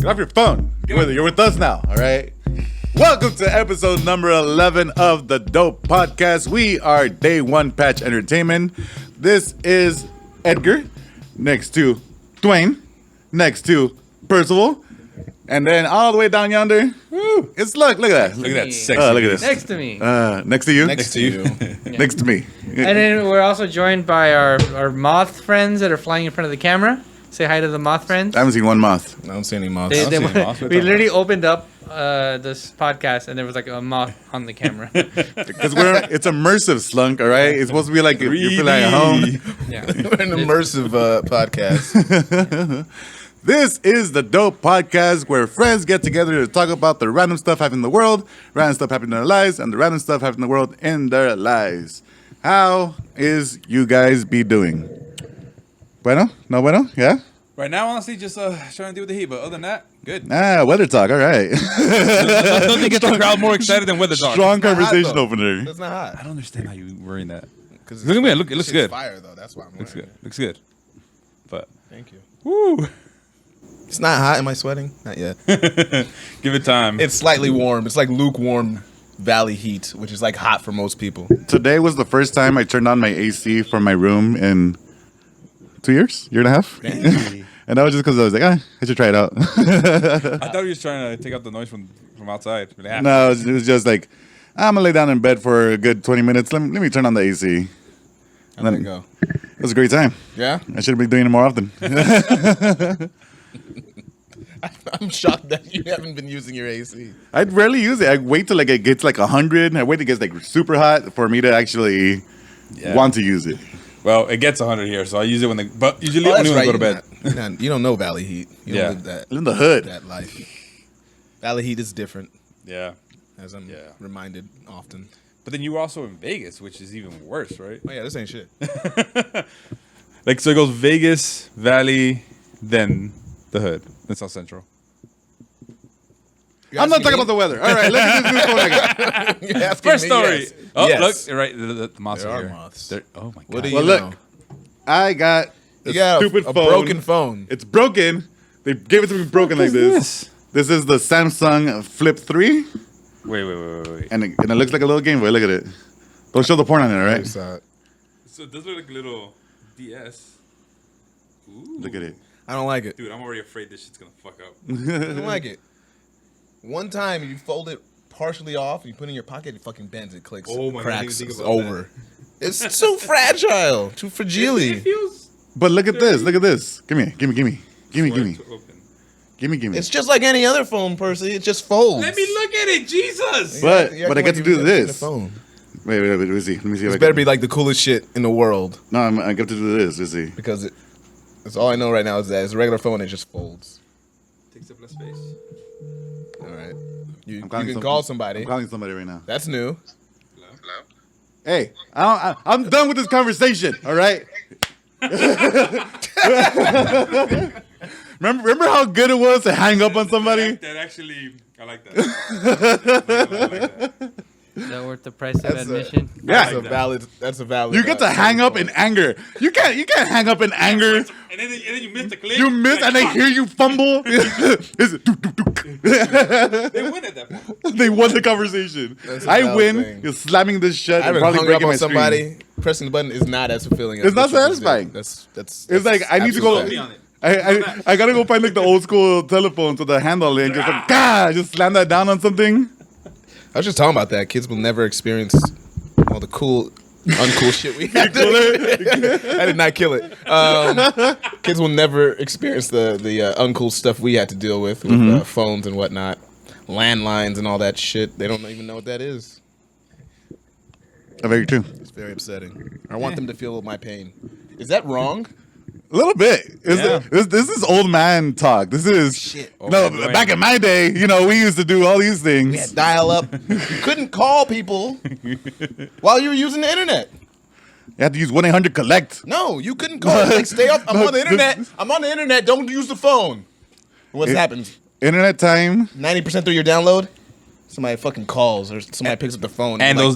Get off your phone. You're with us now, all right? Welcome to episode number 11 of the Dope Podcast. We are Day One Patch Entertainment. This is Edgar, next to Dwayne, next to Percival, and then all the way down yonder, it's Slunk. Look at that. Look at that sexy. Look at this. Next to me. Next to you? Next to you. Next to me. And then we're also joined by our moth friends that are flying in front of the camera. Say hi to the moth friends. I haven't seen one moth. I don't see any moths. We literally opened up this podcast and there was like a moth on the camera. Because it's immersive, Slunk, all right? It's supposed to be like if you feel like at home. Yeah. We're an immersive podcast. This is the Dope Podcast where friends get together to talk about the random stuff happening in the world, random stuff happening in their lives, and the random stuff happening in the world in their lives. How is you guys be doing? Bueno? No bueno? Yeah? Right now, honestly, just trying to deal with the heat, but other than that, good. Weather talk, all right. Nothing gets the crowd more excited than weather talk. Strong conversation opener. It's not hot. I don't understand how you were in that. Look at me, it looks good. Fire though. That's why I'm Looks wearing good. Looks good. But Thank you. woo, It's not hot. Am I sweating? Not yet. give it time. It's slightly warm. It's like lukewarm valley heat, which is like hot for most people. Today was the first time I turned on my AC for my room in 2 years? Year and a half? And that was just because I was like, I should try it out. I thought you were just trying to take out the noise from outside. No, it was just like, I'm going to lay down in bed for a good 20 minutes. Let me turn on the AC. How'd that go? It was a great time. Yeah? I should have been doing it more often. I'm shocked that you haven't been using your AC. I rarely use it. I wait till like it gets like 100. I wait till it gets like super hot for me to actually want to use it. Well, it gets 100 here, so I use it but usually Oh, only when I go to bed. You don't know valley heat. You Yeah. don't live that. In the hood. That life. Valley heat is different, Yeah. as I'm reminded often. But then you were also in Vegas, which is even worse, right? Oh yeah, this ain't shit. Like, so it goes Vegas, Valley, then the hood, then South Central. I'm not talking about the weather. All right, let me just do this one again. First story. Yes. Oh, Yes. look, you're right. The moths There are are here. moths. Oh my god. What do you Well, know? look, I got You got stupid a phone. broken phone. It's broken. They gave it to me broken like this. This is the Samsung Flip 3. Wait. And it looks like a little Game Boy. Look at it. Don't show the porn on it, all right? So it does look like a little DS. Ooh. Look at it. I don't like it. Dude, I'm already afraid this shit's gonna fuck up. I don't like it. One time you fold it partially off, and you put it in your pocket, it fucking bends, it clicks, Oh my God, I didn't cracks, even it's think about over. It's too fragile, too fragile. It feels But look at this. Look at this. Gimme. hard to open. Gimme. It's just like any other phone, Percy. It just folds. Let me look at it, Jesus. But You act I get like to you do got it in the this. phone. Wait. Let me see. Let me see if This I better can. be like the coolest shit in the world, No, I get to do this. Let's see. because that's all I know right now is that it's a regular phone. It just folds. Takes up less space. All right, you calling can some- call somebody. I'm calling somebody right now. That's new. Hello? Hey, I'm done with this conversation. All right. Remember how good it was to hang up on somebody? That actually, I like that. I like that. Is that worth the price of That's admission? That's Yeah. a valid. That's a valid. You get to hang up in anger. You can't hang up in anger. And then you miss the click. You miss and they hear you fumble. It's duk, duk, duk. They win at that point. They won the conversation. That's a I valid win. thing. You're slamming this shut I and haven't probably hung up breaking my on screen. somebody. Pressing the button is not as fulfilling. As It's not what you just satisfying. did. That's It's like I need to go. absolute fact. I gotta go find like the old school telephones with the handle and just like just slam that down on something. I was just talking about that. Kids will never experience all the cool, uncool shit we had. I did not kill it. Kids will never experience the uncool stuff we had to deal with phones and whatnot, landlines and all that shit. They don't even know what that is. Very true. It's very upsetting. I want them to feel my pain. Is that wrong? A little bit. Yeah. This is old man talk. This is Shit. no. man, Back in my day, we used to do all these We things. had dial up. You couldn't call people while you were using the internet. You had to use 1-800-COLLECT. No, you couldn't call. Like, stay up. I'm on the internet. I'm on the internet. Don't use the phone. What happens? Internet time. 90% through your download, somebody fucking calls or somebody picks up the phone. And like,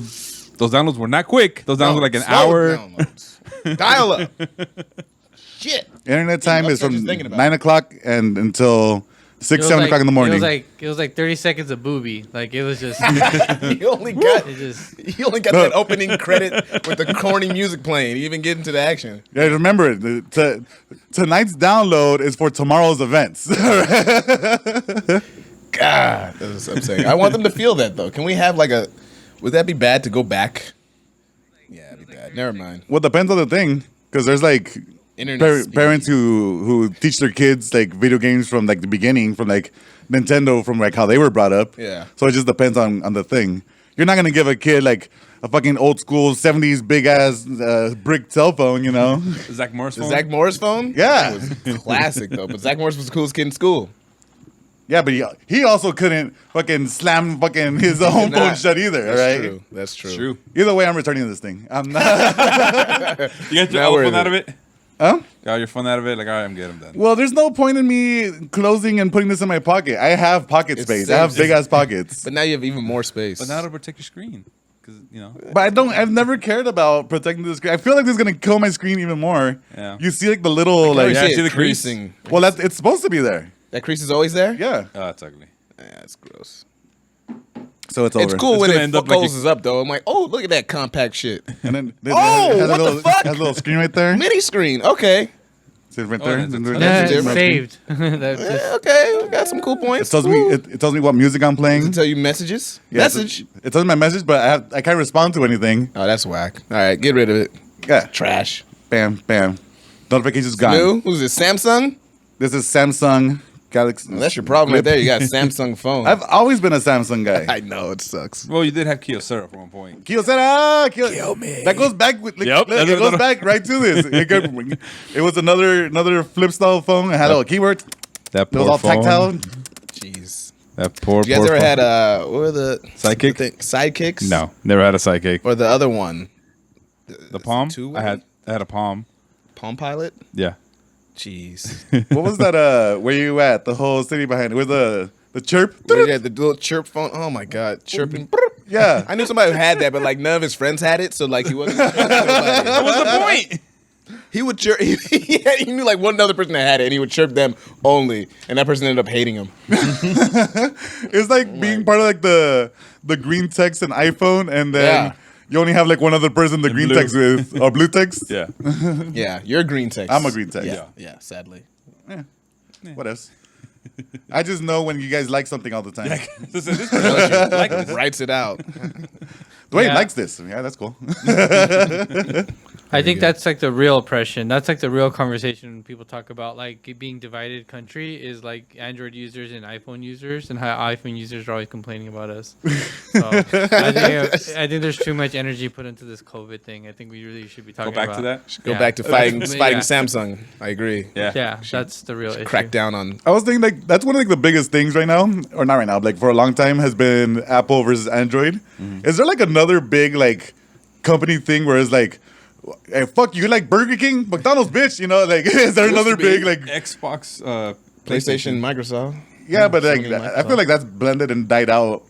those downloads were not quick. Those downloads were like an slow hour. downloads. Dial up. Shit. Internet time I'm is from just thinking about 9 o'clock and until 6, 7 o'clock in the morning. It was like 30 seconds of booby. Like it was just. You only got No. that opening credit with the corny music playing. You even get into the action. Yeah, remember, tonight's download is for tomorrow's events. God, that's what I'm saying. I want them to feel that though. Can we have like a? Would that be bad to go back? Yeah, it'd be bad. Never mind. Well, depends on the thing, because there's like Internet speed. parents who teach their kids like video games from like the beginning, from like Nintendo, from like how they were brought up. Yeah. So it just depends on the thing. You're not gonna give a kid like a fucking old school 70s big ass brick cell phone, you know? Zach Morris The phone? Zach Morris phone? Yeah. That was classic though. But Zach Morris was the coolest kid in school. Yeah, but he also couldn't fucking slam fucking his own Nah, phone shut either, That's right? true. That's true. True. Either way, I'm returning this thing. I'm not. You got your Not worth fun out it. of it? Huh? Got your fun out of it? Like, all right, I'm good, I'm done. Well, there's no point in me closing and putting this in my pocket. I have pocket space. I have big ass pockets. But now you have even more space. But now to protect your screen. Because, you know. But I've never cared about protecting the screen. I feel like this is gonna kill my screen even more. Yeah. You see like the little Like, like. Yeah, I see see it the crease. creasing. Well, it's supposed to be there. That crease is always there? Yeah. Oh, that's ugly. Yeah, that's gross. So it's over. It's cool when gonna it end up like closes up though. I'm like, oh, look at that compact shit. And then Oh, it has what a the little, fuck? It has a little screen right there. Mini screen. Okay. See it right Oh, there. that's- Right Yeah, there. it's different. saved. That's just- Yeah, okay. We got some cool It points. tells me it tells me what music I'm Does playing. it tell you messages? Yeah, Message. It tells me my message, but I can't respond to anything. Oh, that's whack. All right, get rid of it. Yeah. Trash. Bam, bam. Notifications gone. New? Who's this? Samsung? This is Samsung Galaxy. Well, that's your problem right there. You got a Samsung phone. I've always been a Samsung guy. I know it sucks. Well, you did have Kyocera at one point. Kyocera, kill me. That goes back with Yep, it goes back right to this. It was another flip style phone. It had a keyboard. That It was all tactile. Jeez. That poor, You guys poor ever phone. had what were the Sidekick? the sidekicks? No, never had a sidekick. Or the other one, The Palm? two I had a Palm. Palm Pilot? Yeah. Jeez. What was that? Where you at? The whole city behind it. Where the chirp? Yeah, the little chirp phone. Oh my god, chirping. Yeah. I knew somebody who had that, but like none of his friends had it, so like he wasn't. What was the point? He would chirp. He knew like one other person that had it, and he would chirp them only, and that person ended up hating him. It's like being part of like the green text and iPhone, and then Yeah. you only have like one other person the green blue. text with or blue text. Yeah. Yeah, you're a green text. I'm a green text. Yeah, sadly. What else? I just know when you guys like something all the time. Listen, this person like this. Writes it out. Dwayne Yeah. likes this. Yeah, that's cool. I think that's like the real oppression. That's like the real conversation when people talk about like it being divided country is like Android users and iPhone users and how iPhone users are always complaining about us. So I think there's too much energy put into this COVID thing. I think we really should be Go talking back about to that. Go Yeah. back to fighting Yeah. Samsung. I agree. Yeah. Yeah, that's the real issue. Crack down on. I was thinking like that's one of like the biggest things right now, or not right now, but like for a long time has been Apple versus Android. Is there like another big like company thing where it's like, hey, fuck you like Burger King, McDonald's, bitch? You know, like is there another be. big like? Xbox, PlayStation, Microsoft. Yeah, but like Sony, I feel like that's blended and died out.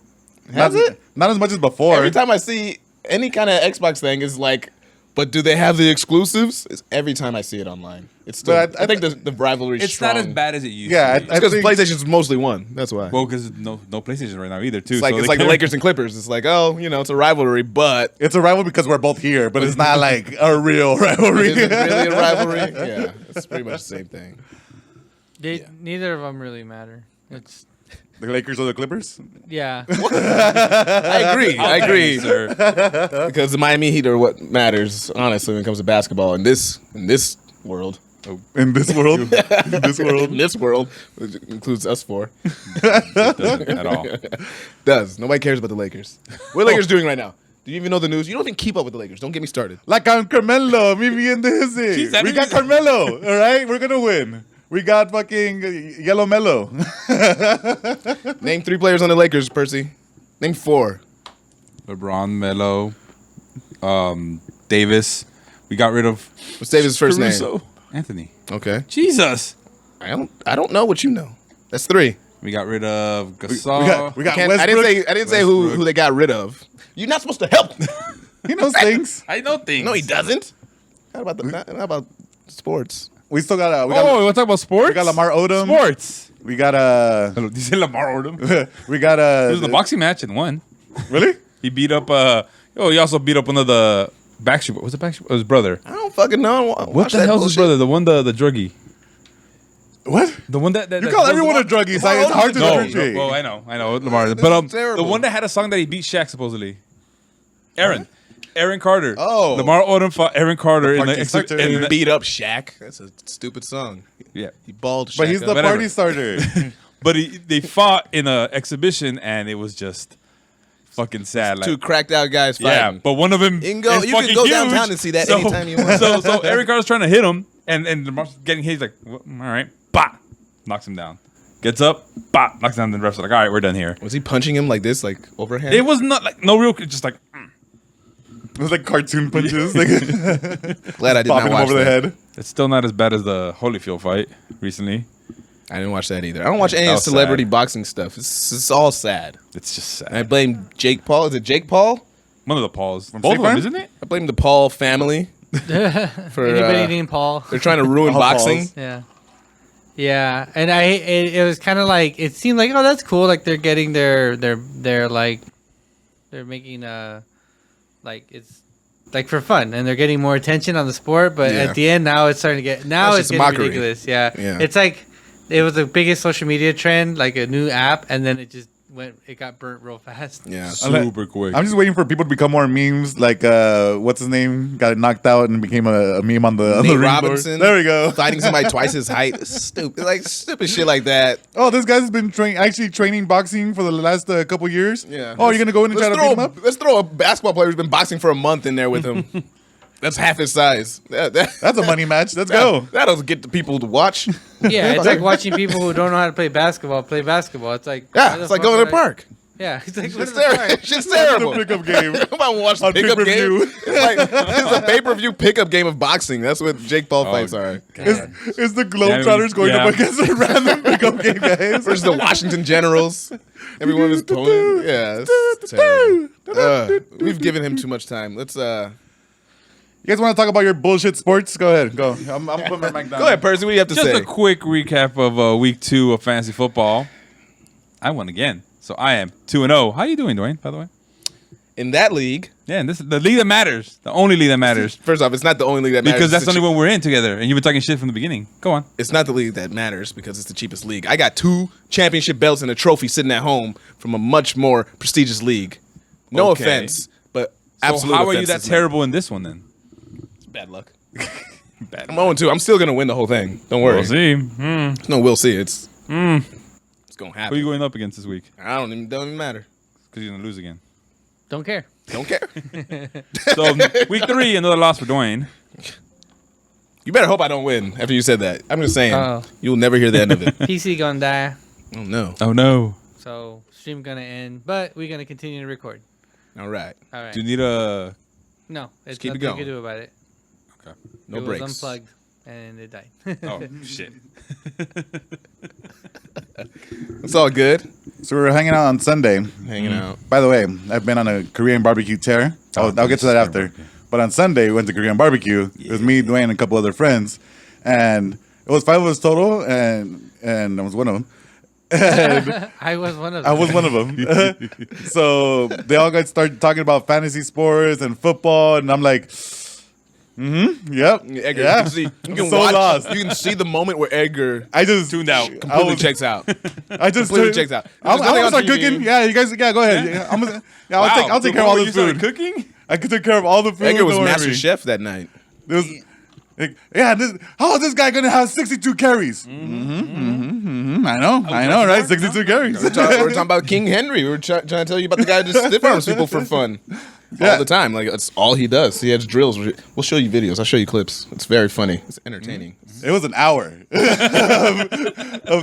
Has not, it? Not as much as before. Every time I see any kind of Xbox thing, is like, but do they have the exclusives? It's every time I see it online. It's still. But I think the rivalry. It's strong. not as bad as it used Yeah, to be. I Because think- PlayStation's mostly won. That's why. Well, because no PlayStation right now either, too. it's like so it's they like the can't- Lakers and Clippers. It's like, oh, it's a rivalry, but It's a rivalry because we're both here, but it's not like a real rivalry. is it really a rivalry? Yeah, it's pretty much the same thing. Neither of them really matter. It's The Lakers or the Clippers? yeah. I agree. I agree. Sir. Because the Miami Heat are what matters, honestly, when it comes to basketball in this world. In this world? In this world? In this world, which includes us four. Doesn't at all. Does. Nobody cares about the Lakers. What are the Lakers doing right now? Do you even know the news? You don't even keep up with the Lakers. Don't get me started. Like I'm Carmelo, me bien dizzy. Jeez, I We didn't got even- Carmelo, all right? We're going to win. We got fucking Yellow Mellow. Name 3 players on the Lakers, Percy. Name 4. LeBron, Melo, Davis. We got rid of What's Davis' first name? Caruso. Anthony. Okay. Jesus. I don't know what you know. That's 3. We got rid of we Gasol. got I Westbrook. didn't say who they got rid of. You're not supposed to help. He knows things. I know things. No, he doesn't. Not about sports. We still got Oh, you want to talk about sports? we got Lamar Odom. Sports. We got Dice Lamar Odom. we got It was the boxing match and won. Really? He beat up. He also beat up one of the Backstreet. Was it Backstreet? His brother. I don't fucking know. What the hell's his brother? The one, the druggie. What? The one that You call everyone a druggie. It's hard to differentiate. Well, I know, Lamar. But terrible. the one that had a song that he beat Shaq supposedly. Aaron Carter. Oh. Lamar Odom fought Aaron Carter in party the starter. in the- Beat up Shaq. That's a stupid song. Yeah, He balled Shaq But he's the up. Whatever. party starter. but they fought in a exhibition and it was just fucking sad. Two cracked out guys yeah, fighting. but one of them You can go- is you can fucking go huge. downtown and see that anytime you want. So Aaron Carter's trying to hit him, and Lamar's getting hit. He's like, well, all right, bah, knocks him down. Gets up, bah, knocks him down. The refs are like, all right, we're done here. Was he punching him like this, like overhand? It was not like no real, just like It was like cartoon punches. Like Glad I did popping not him watch over the that. head. it's still not as bad as the Holyfield fight recently. I didn't watch that either. I don't watch any That of was celebrity sad. boxing stuff. It's all sad. It's just sad. And I blame Jake Paul. Is it Jake Paul? One of the Pauls, both State of them, Farm? isn't it? I blame the Paul family for Anybody named Paul? they're trying to ruin All boxing. Pauls. Yeah. Yeah, and it was kind of like it seemed like, oh, that's cool, like they're getting their like they're making like it's like for fun and they're getting more attention on the sport, but Yeah. at the end now it's starting to get That's it's just a getting mockery. ridiculous. Yeah. Yeah. It's like it was the biggest social media trend, like a new app, and then it got burnt real fast. Yeah. Super quick. I'm just waiting for people to become more memes. Like, what's his name? Got knocked out and became a meme on the Nate ring board. Robinson. There we go. Fighting somebody twice his height. Stupid shit like that. Oh, this guy's been actually training boxing for the last couple years. Yeah. Oh, you're gonna go in and try to beat him up? Let's throw a basketball player who's been boxing for a month in there with him. That's half his size. That's a money match. Let's go. That'll get the people to watch. Yeah, it's like watching people who don't know how to play basketball play basketball. It's like Yeah, it's like going to the park. Yeah, it's like It's terrible. Shit's terrible. It's a pickup game. Nobody watch the On pickup game. pay-per-view. It's a pay-per-view pickup game of boxing. That's what Jake Paul fights are. It's the Globetrotters going Yeah. up against a random pickup game, guys. Versus the Washington Generals. Everyone is opponent. Yeah, it's terrible. We've given him too much time. Let's You guys want to talk about your bullshit sports? Go ahead. Go. I'm putting my mic down. go ahead, Percy. What do you have to Just say? a quick recap of week 2 of fantasy football. I won again, so I am 2-0. How you doing, Dwayne? By the way, In that league, yeah, and this is the league that matters, the only league that matters, first off, it's not the only league that matters. because that's It's the only one we're in together. And you've been talking shit from the beginning. Go on. It's not the league that matters because it's the cheapest league. I got 2 championship belts and a trophy sitting at home from a much more prestigious league. No Okay. offense, but So absolutely. how are you that terrible in this one then? Bad luck. Bad. I'm 0-2. I'm still gonna win the whole thing. Don't worry. We'll see. No, we'll see. It's gonna Who are happen. you going up against this week? I don't even matter. Because you're gonna lose again. Don't care. Don't care. So week 3, another loss for Dwayne. You better hope I don't win after you said that. I'm just saying. Oh. You'll never hear the end of it. PC gonna die, Oh no. Oh no. so stream gonna end, but we're gonna continue to record. All right. All right. Do you need a? No, it's keep it nothing you going. can do about it. Okay. No it was breaks. unplugged and it died. Oh shit. It's all good. So we were hanging out on Sunday. Hanging out. By the way, I've been on a Korean barbecue tear. I'll get to that after. But on Sunday, we went to Korean barbecue. It was me, Dwayne, and a couple other friends. And it was 5 of us total, and I was one of them. I was one of them. I was one of them. So they all started talking about fantasy sports and football, and I'm like, yep, Edgar, yeah. you can see. You I'm can so watch. lost. You can see the moment where Edgar I just Tuned out. completely checks out. I just completely checks out. I'm There's nothing gonna on start TV. cooking. Yeah, you guys. Yeah, go ahead. Yeah, I'll take care of all this food. Cooking? I could take care of all the food. Edgar was don't master worry. chef that night. There was, how is this guy gonna have 62 carries? I know, right? 62 carries. We're talking about King Henry. We were trying to tell you about the guy who just stiff arms people for fun. All the time. Like, that's all he does. He has drills. We'll show you videos. I'll show you clips. It's very funny. It's entertaining. It was an hour of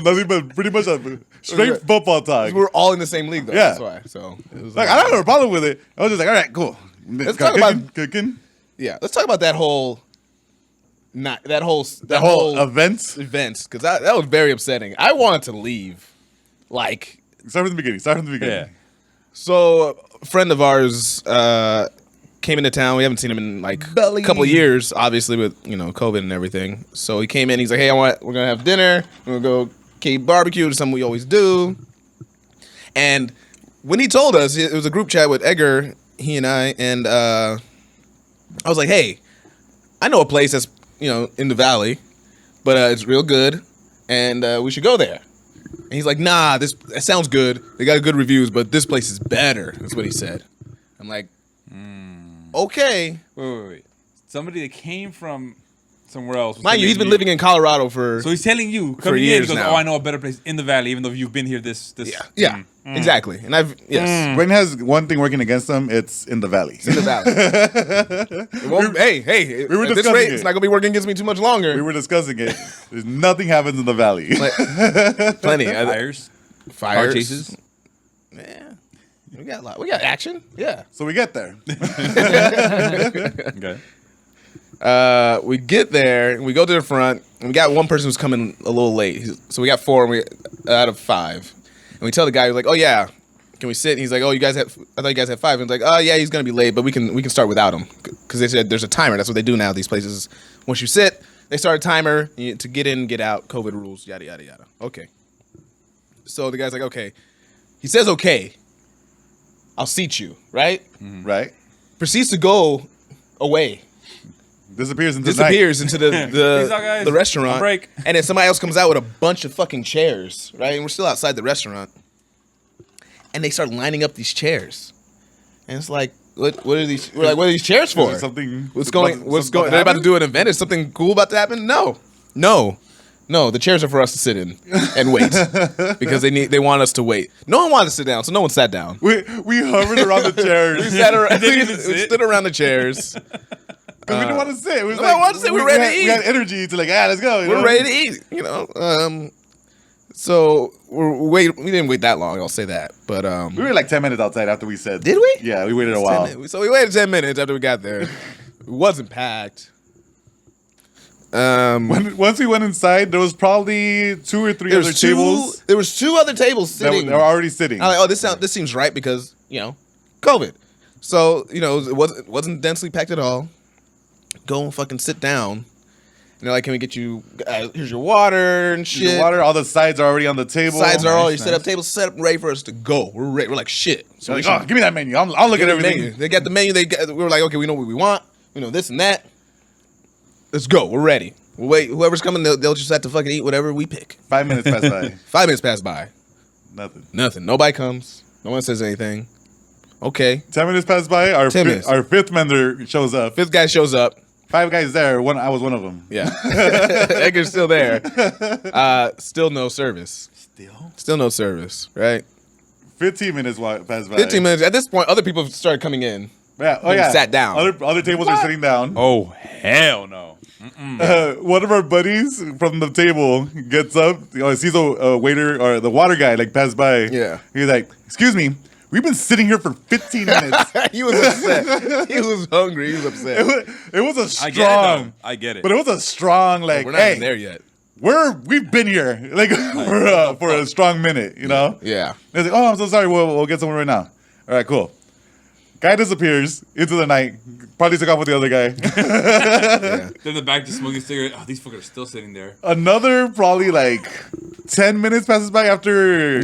nothing but pretty much a straight football talk. We're all in the same league, though. Yeah. That's why. So, it was Like, I don't have a problem with it. I was just like, all right, cool. Let's talk about- cooking. Yeah. Let's talk about that whole That whole events. because that was very upsetting. I wanted to leave. Like, Start from the beginning. Yeah. so a friend of ours came into town. We haven't seen him in like a couple of years, obviously with COVID and everything. So he came in. He's like, "Hey, we're gonna have dinner. We're gonna go K barbecue is something we always do. And when he told us, it was a group chat with Edgar, he and I was like, hey, I know a place that's, in the valley, but it's real good, and we should go there. And he's like, nah, that sounds good. They got good reviews, but this place is better. That's what he said. I'm like, okay. Wait. Somebody that came from somewhere else. Mind you, he's been living in Colorado for So he's telling you, for coming in, years he goes, now. oh, I know a better place in the valley, even though you've been here this. Yeah, exactly. And yes. Wayne has one thing working against him. It's in the valley. It's in the valley. Hey, we were at this discussing rate, it. it's not going to be working against me too much longer. We were discussing it. There's nothing happens in the valley. Plenty. Fires. Fires. Car chases. Yeah. We got a lot. We got action. Yeah. So we get there. Okay. We get there and we go to the front and we got one person who's coming a little late. So we got 4 out of 5. And we tell the guy, we're like, oh yeah, can we sit? And he's like, oh, I thought you guys had 5. And it's like, oh yeah, he's gonna be late, but we can start without him. Because they said there's a timer. That's what they do now, these places. Once you sit, they start a timer to get in, get out, COVID rules, yada yada yada. Okay. So the guy's like, okay. He says okay. I'll seat you, right? Right? Proceeds to go away. Disappears into the Peace out, guys. the restaurant. On break. And then somebody else comes out with a bunch of fucking chairs, right? And we're still outside the restaurant. And they start lining up these chairs. And it's like, what are these? We're like, what are these chairs for? Something. What's going? They're about to do an event. Is something cool about to happen? No. The chairs are for us to sit in and wait because they want us to wait. No one wanted to sit down, so no one sat down. We hovered around the chairs. We stood around the chairs. We didn't want to sit. It was no, I wanted to sit. We're ready to eat. We had energy to let's go. We're ready to eat. So we didn't wait that long. I'll say that. But we were like 10 minutes outside after we said. Did we? Yeah, we waited a while. So we waited 10 minutes after we got there. It wasn't packed. Once we went inside, there was probably 2 or 3 other tables. There was 2 other tables sitting. They were already sitting. I'm like, this seems right because COVID. So it wasn't densely packed at all. Go and fucking sit down. And they're like, can we get you? Here's your water and shit. Your water. All the sides are already on the table. Sides are all you set up. Tables set up, ready for us to go. We're ready. We're like shit. So like, give me that menu. I'll look at everything. Menu. They got the menu. We were like, okay, we know what we want. We know this and that. Let's go. We're ready. We'll wait. Whoever's coming, they'll just have to fucking eat whatever we pick. 5 minutes pass by. 5 minutes pass by. Nothing. Nobody comes. No one says anything. Okay. 10 minutes pass by. Our 5th member shows up. 5th guy shows up. 5 guys there. I was one of them. Yeah. Edgar's still there. Still no service. Still no service, right? 15 minutes passed by. 15 minutes. At this point, other people started coming in. Yeah. Oh, yeah. Sat down. Other tables are sitting down. Oh, hell no. One of our buddies from the table gets up, sees a waiter or the water guy pass by. Yeah. He's like, excuse me. We've been sitting here for 15 minutes. He was upset. He was hungry. He was upset. It was a strong. I get it. But it was a strong we're not even there yet. We've been here for a strong minute, Yeah. It's like, oh, I'm so sorry. We'll get someone right now. All right, cool. Guy disappears into the night. Probably took off with the other guy. Yeah. Then the back just smoking a cigarette. Oh, these fuckers are still sitting there. Another probably 10 minutes passes by after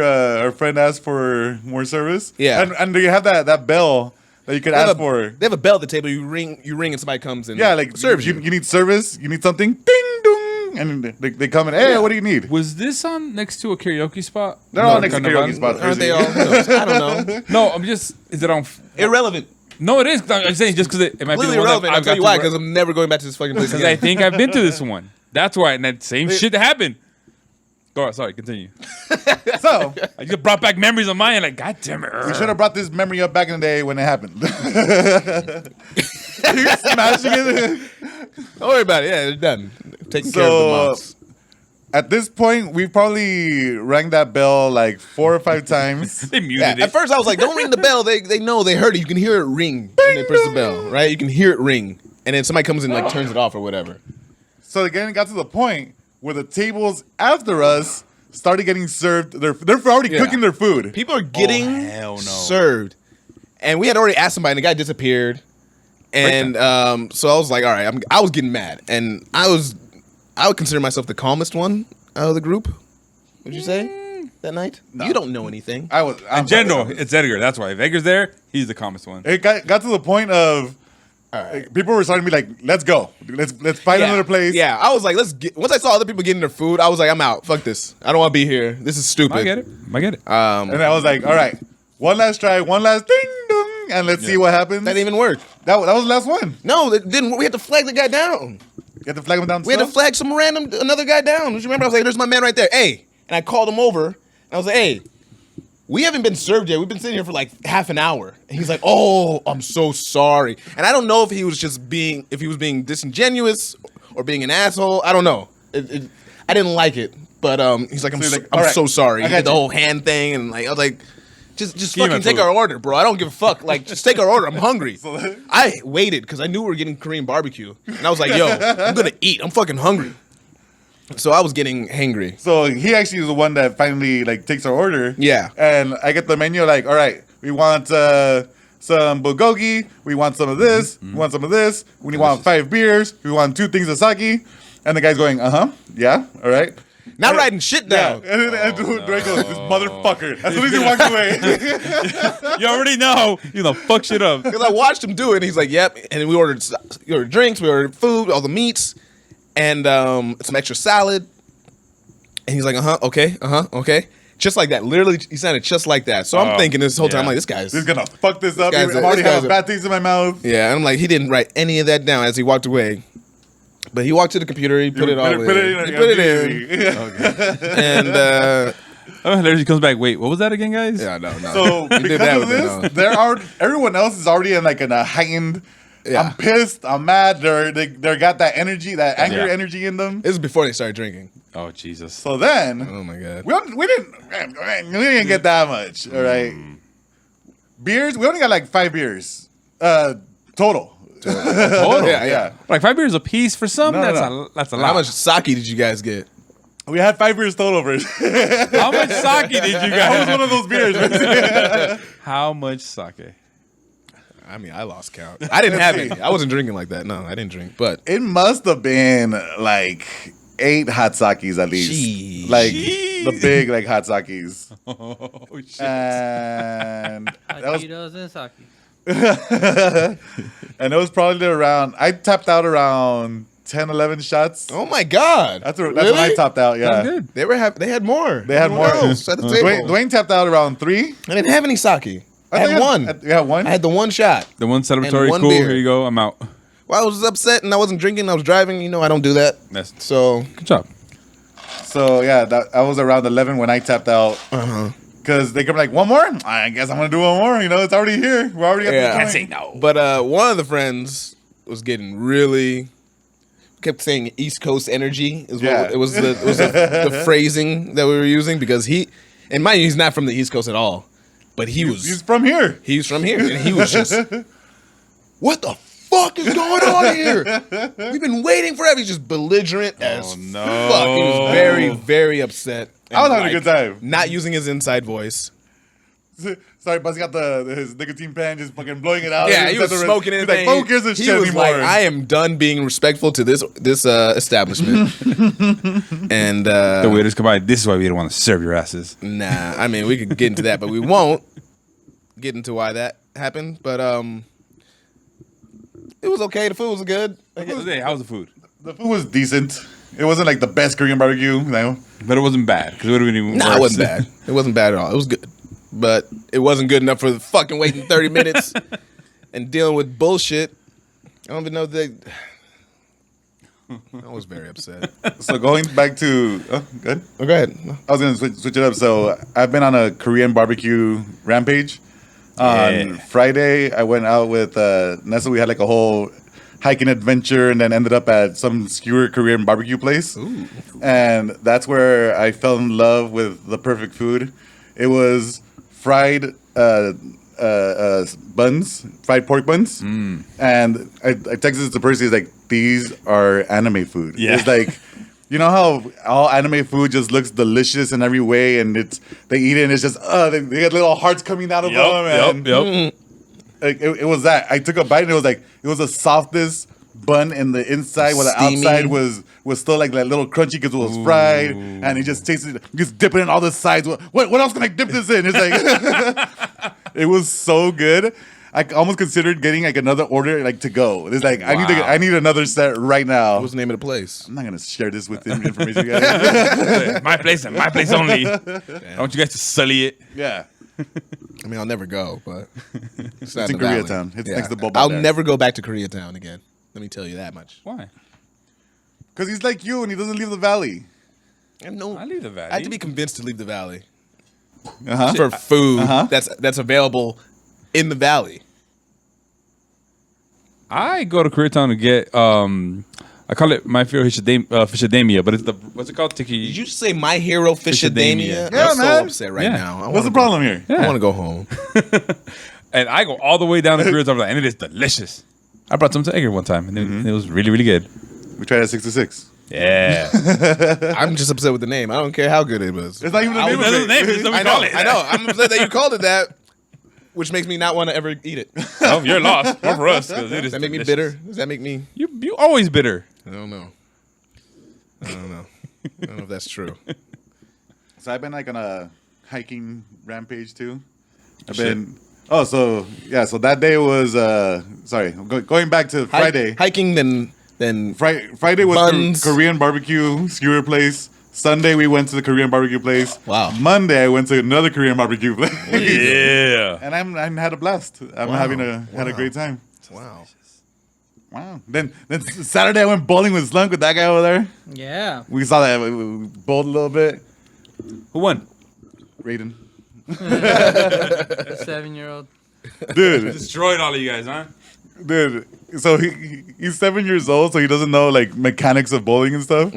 our friend asked for more service. Yeah. And they have that bell that you could ask for. They have a bell at the table. You ring and somebody comes and serves you. You need service. You need something. Ding dong. And they come in. Hey, what do you need? Was this on next to a karaoke spot? They're all next to karaoke spots. Aren't they all? Who knows? I don't know. No, I'm just. Is it on? Irrelevant. No, it is. I'm saying just because it might be the one irrelevant. that I'll tell you why. Because I'm never going back to this fucking place Because again. I think I've been to this one. That's why. And that same shit happened. Go on. Sorry. Continue. So I just brought back memories of mine. God damn it. we should have brought this memory up back in the day when it happened. You're smashing it. Don't worry about it. Yeah, they're done. Taking care of the monks. At this point, we probably rang that bell 4 or 5 times. They muted it. At first, I was like, don't ring the bell. They know. They heard it. You can hear it ring when they press the bell, right? You can hear it ring. And then somebody comes in and turns it off or whatever. So again, it got to the point where the tables after us started getting served. They're already cooking their food. People are getting served. And we had already asked somebody, and the guy disappeared. And so I was like, all right, I was getting mad. And I would consider myself the calmest one out of the group. Would you say that night? No. You don't know anything. In general, it's Edgar. That's why. If Edgar's there, he's the calmest one. It got to the point of people were starting to be like, "Let's go, let's find another place." Yeah, I was like, Once I saw other people getting their food, I was like, I'm out. Fuck this. I don't want to be here. This is stupid. I get it. And I was like, all right, one last try, one last ding dong, and let's see what happens. That didn't even work. That was the last one. No, it didn't. We had to flag the guy down. You had to flag him down. We had to flag another guy down. Don't you remember? I was like, there's my man right there. Hey. And I called him over. And I was like, hey, we haven't been served yet. We've been sitting here for like half an hour. And he's like, oh, I'm so sorry. And I don't know if he was being disingenuous or being an asshole. I don't know. I didn't like it. But he's like, I'm so sorry. He did the whole hand thing. And like, I was like, just fucking take our order, bro. I don't give a fuck. Like, just take our order. I'm hungry. I waited because I knew we were getting Korean barbecue. And I was like, yo, I'm going to eat. I'm fucking hungry. So I was getting hangry. So he actually is the one that finally like takes our order. Yeah. And I get the menu like, all right, we want some bulgogi, we want some of this, we want some of this, we want 5 beers, we want 2 things of sake. And the guy's going, yeah, all right. Not writing shit down. Yeah. And then Dwight goes, this motherfucker. As soon as he walks away. You already know you're gonna fuck shit up. Because I watched him do it, and he's like, yep. And then we ordered drinks, we ordered food, all the meats, and some extra salad. And he's like, okay. Just like that. Literally, he sounded just like that. So I'm thinking this whole time, I'm like, this is gonna fuck this up. I'm already having bad things in my mouth. Yeah, and I'm like, he didn't write any of that down as he walked away. But he walked to the computer, he put it all in. He put it in. Okay. And hilarious. He comes back. Wait, what was that again, guys? Yeah, no. So because of this, everyone else is already in a heightened. Yeah. I'm pissed. I'm mad. They got that energy, that anger energy in them. This is before they started drinking. Oh Jesus. So then, oh my god, we didn't get that much. All right, beers. We only got like 5 beers total. Total? Yeah. Like 5 beers a piece for some. That's a lot. How much sake did you guys get? We had 5 beers total. How much sake did you guys? How was one of those beers? How much sake? I mean, I lost count. I didn't have any. I wasn't drinking like that. No, I didn't drink. But it must have been like 8 hot sakes at least. Jeez. Like the big like hot sakes. Oh shit. And that was KIDDOS and sake. And it was probably around, I tapped out around 10, 11 shots. Oh my god. That's when I tapped out, yeah. Good. They had more. They had more. At the table. Dwayne tapped out around 3. I didn't have any sake. I had one. You had one? I had the one shot. The one celebratory, one cool, beer. here you go, I'm out. Well, I was upset and I wasn't drinking. I was driving. You know, I don't do that. So good job. So yeah, I was around 11 when I tapped out. Because they kept like, one more? I guess I'm going to do one more. You know, it's already here. We're already at the point. Can't say no. But one of the friends was getting really... kept saying East Coast energy. It was the phrasing that we were using because and mind you, he's not from the East Coast at all. But he's from here. He's from here. And he was just, what the fuck is going on here? We've been waiting forever. He's just belligerent as fuck. He was very, very upset. I was having a good time. Not using his inside voice. Sorry, Buzz got his nicotine pen, just fucking blowing it out. Yeah, he was smoking it. He's like, who gives a shit anymore? He was like, I am done being respectful to this establishment. And the waiters come by. This is why we didn't want to serve your asses. Nah, I mean, we could get into that, but we won't get into why that happened. But it was okay. The food was good. How was the food? The food was decent. It wasn't like the best Korean barbecue, you know? But it wasn't bad. Because it would have been even worse. It wasn't bad. It wasn't bad at all. It was good. But it wasn't good enough for the fucking waiting 30 minutes and dealing with bullshit. I don't even know I was very upset. So going back to... good? Oh, go ahead. I was going to switch it up. So I've been on a Korean barbecue rampage. On Friday, I went out with Nessa. We had like a whole hiking adventure and then ended up at some skewer Korean barbecue place. Ooh. And that's where I fell in love with the perfect food. It was fried buns, fried pork buns. And I texted it to Percy, like, these are anime food. Yeah. It's like, you know how all anime food just looks delicious in every way, and they eat it and it's just, they get little hearts coming out of them. Yep. Like, it was that. I took a bite and it was the softest, bun in the inside, while the Steamy. outside was still like that little crunchy because it was fried, and he just tasted, just dipping in all the sides. What else can I dip this in? It's like it was so good. I almost considered getting like another order like to go. It's like I need another set right now. What's the name of the place? I'm not gonna share this with information, guys. My place and my place only. I want you guys to sully it. Yeah, I mean, I'll never go, but it's not in in the valley. Koreatown. It's next to Boba. I'll there. never go back to Koreatown again. Let me tell you that much. Why? Because he's like you and he doesn't leave the valley. I know. I leave the valley. I have to be convinced to leave the valley Uh-huh. for food that's available in the valley. I go to Koreatown to get I call it My Hero Fishademia, but it's the what's it called? Tiki. Did you say My Hero Fishademia? Fishademia. Yeah, I'm man. so upset right Yeah. now. What's the problem here? I want to go home. And I go all the way down to Koreatown, and it is delicious. I brought some to Edgar one time, and it was really, really good. We tried at 66. Yeah. I'm just upset with the name. I don't care how good it was. It's not even the name of it. It's what we I know. call it. I know. I'm upset that you called it that, which makes me not want to ever eat it. Oh, you're lost. Not for us. 'Cause it is Does that make me delicious. bitter? Does that make me? You always bitter. I don't know. I don't know if that's true. So I've been like on a hiking rampage too. I've been. Oh, so yeah. So that day was sorry. Going back to Friday. Hiking, then Friday was Buns. Korean barbecue skewer place. Sunday we went to the Korean barbecue place. Wow. Monday I went to another Korean barbecue place. Yeah. And I had a blast. I'm had a great time. wow. Wow. Then Saturday I went bowling with Slunk with that guy over there. Yeah. We saw that we bowled a little bit. Who won? Raiden. 7-year-old. Dude. Destroyed all of you guys, huh? Dude, so he's 7 years old, so he doesn't know like mechanics of bowling and stuff.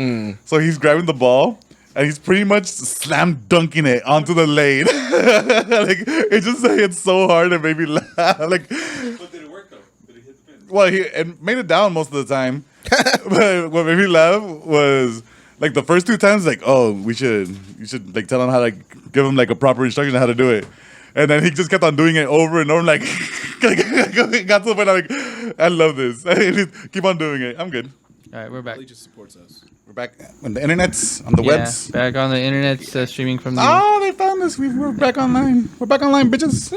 So he's grabbing the ball and he's pretty much slam dunking it onto the lane. Like it just hit so hard it made me laugh. Like, But did it work though? Did it hit the pin? well, he made it down most of the time. But what made me laugh was like the first 2 times, like, oh, you should like tell him how to give him like a proper instruction on how to do it. And then he just kept on doing it over and over, like, got to the point I'm like, I love this. Keep on doing it. I'm good. All right, we're back. Just supports us. We're back on the internets, on the webs. Back on the internet, streaming from the. Oh, they found us. We're back online. We're back online, bitches.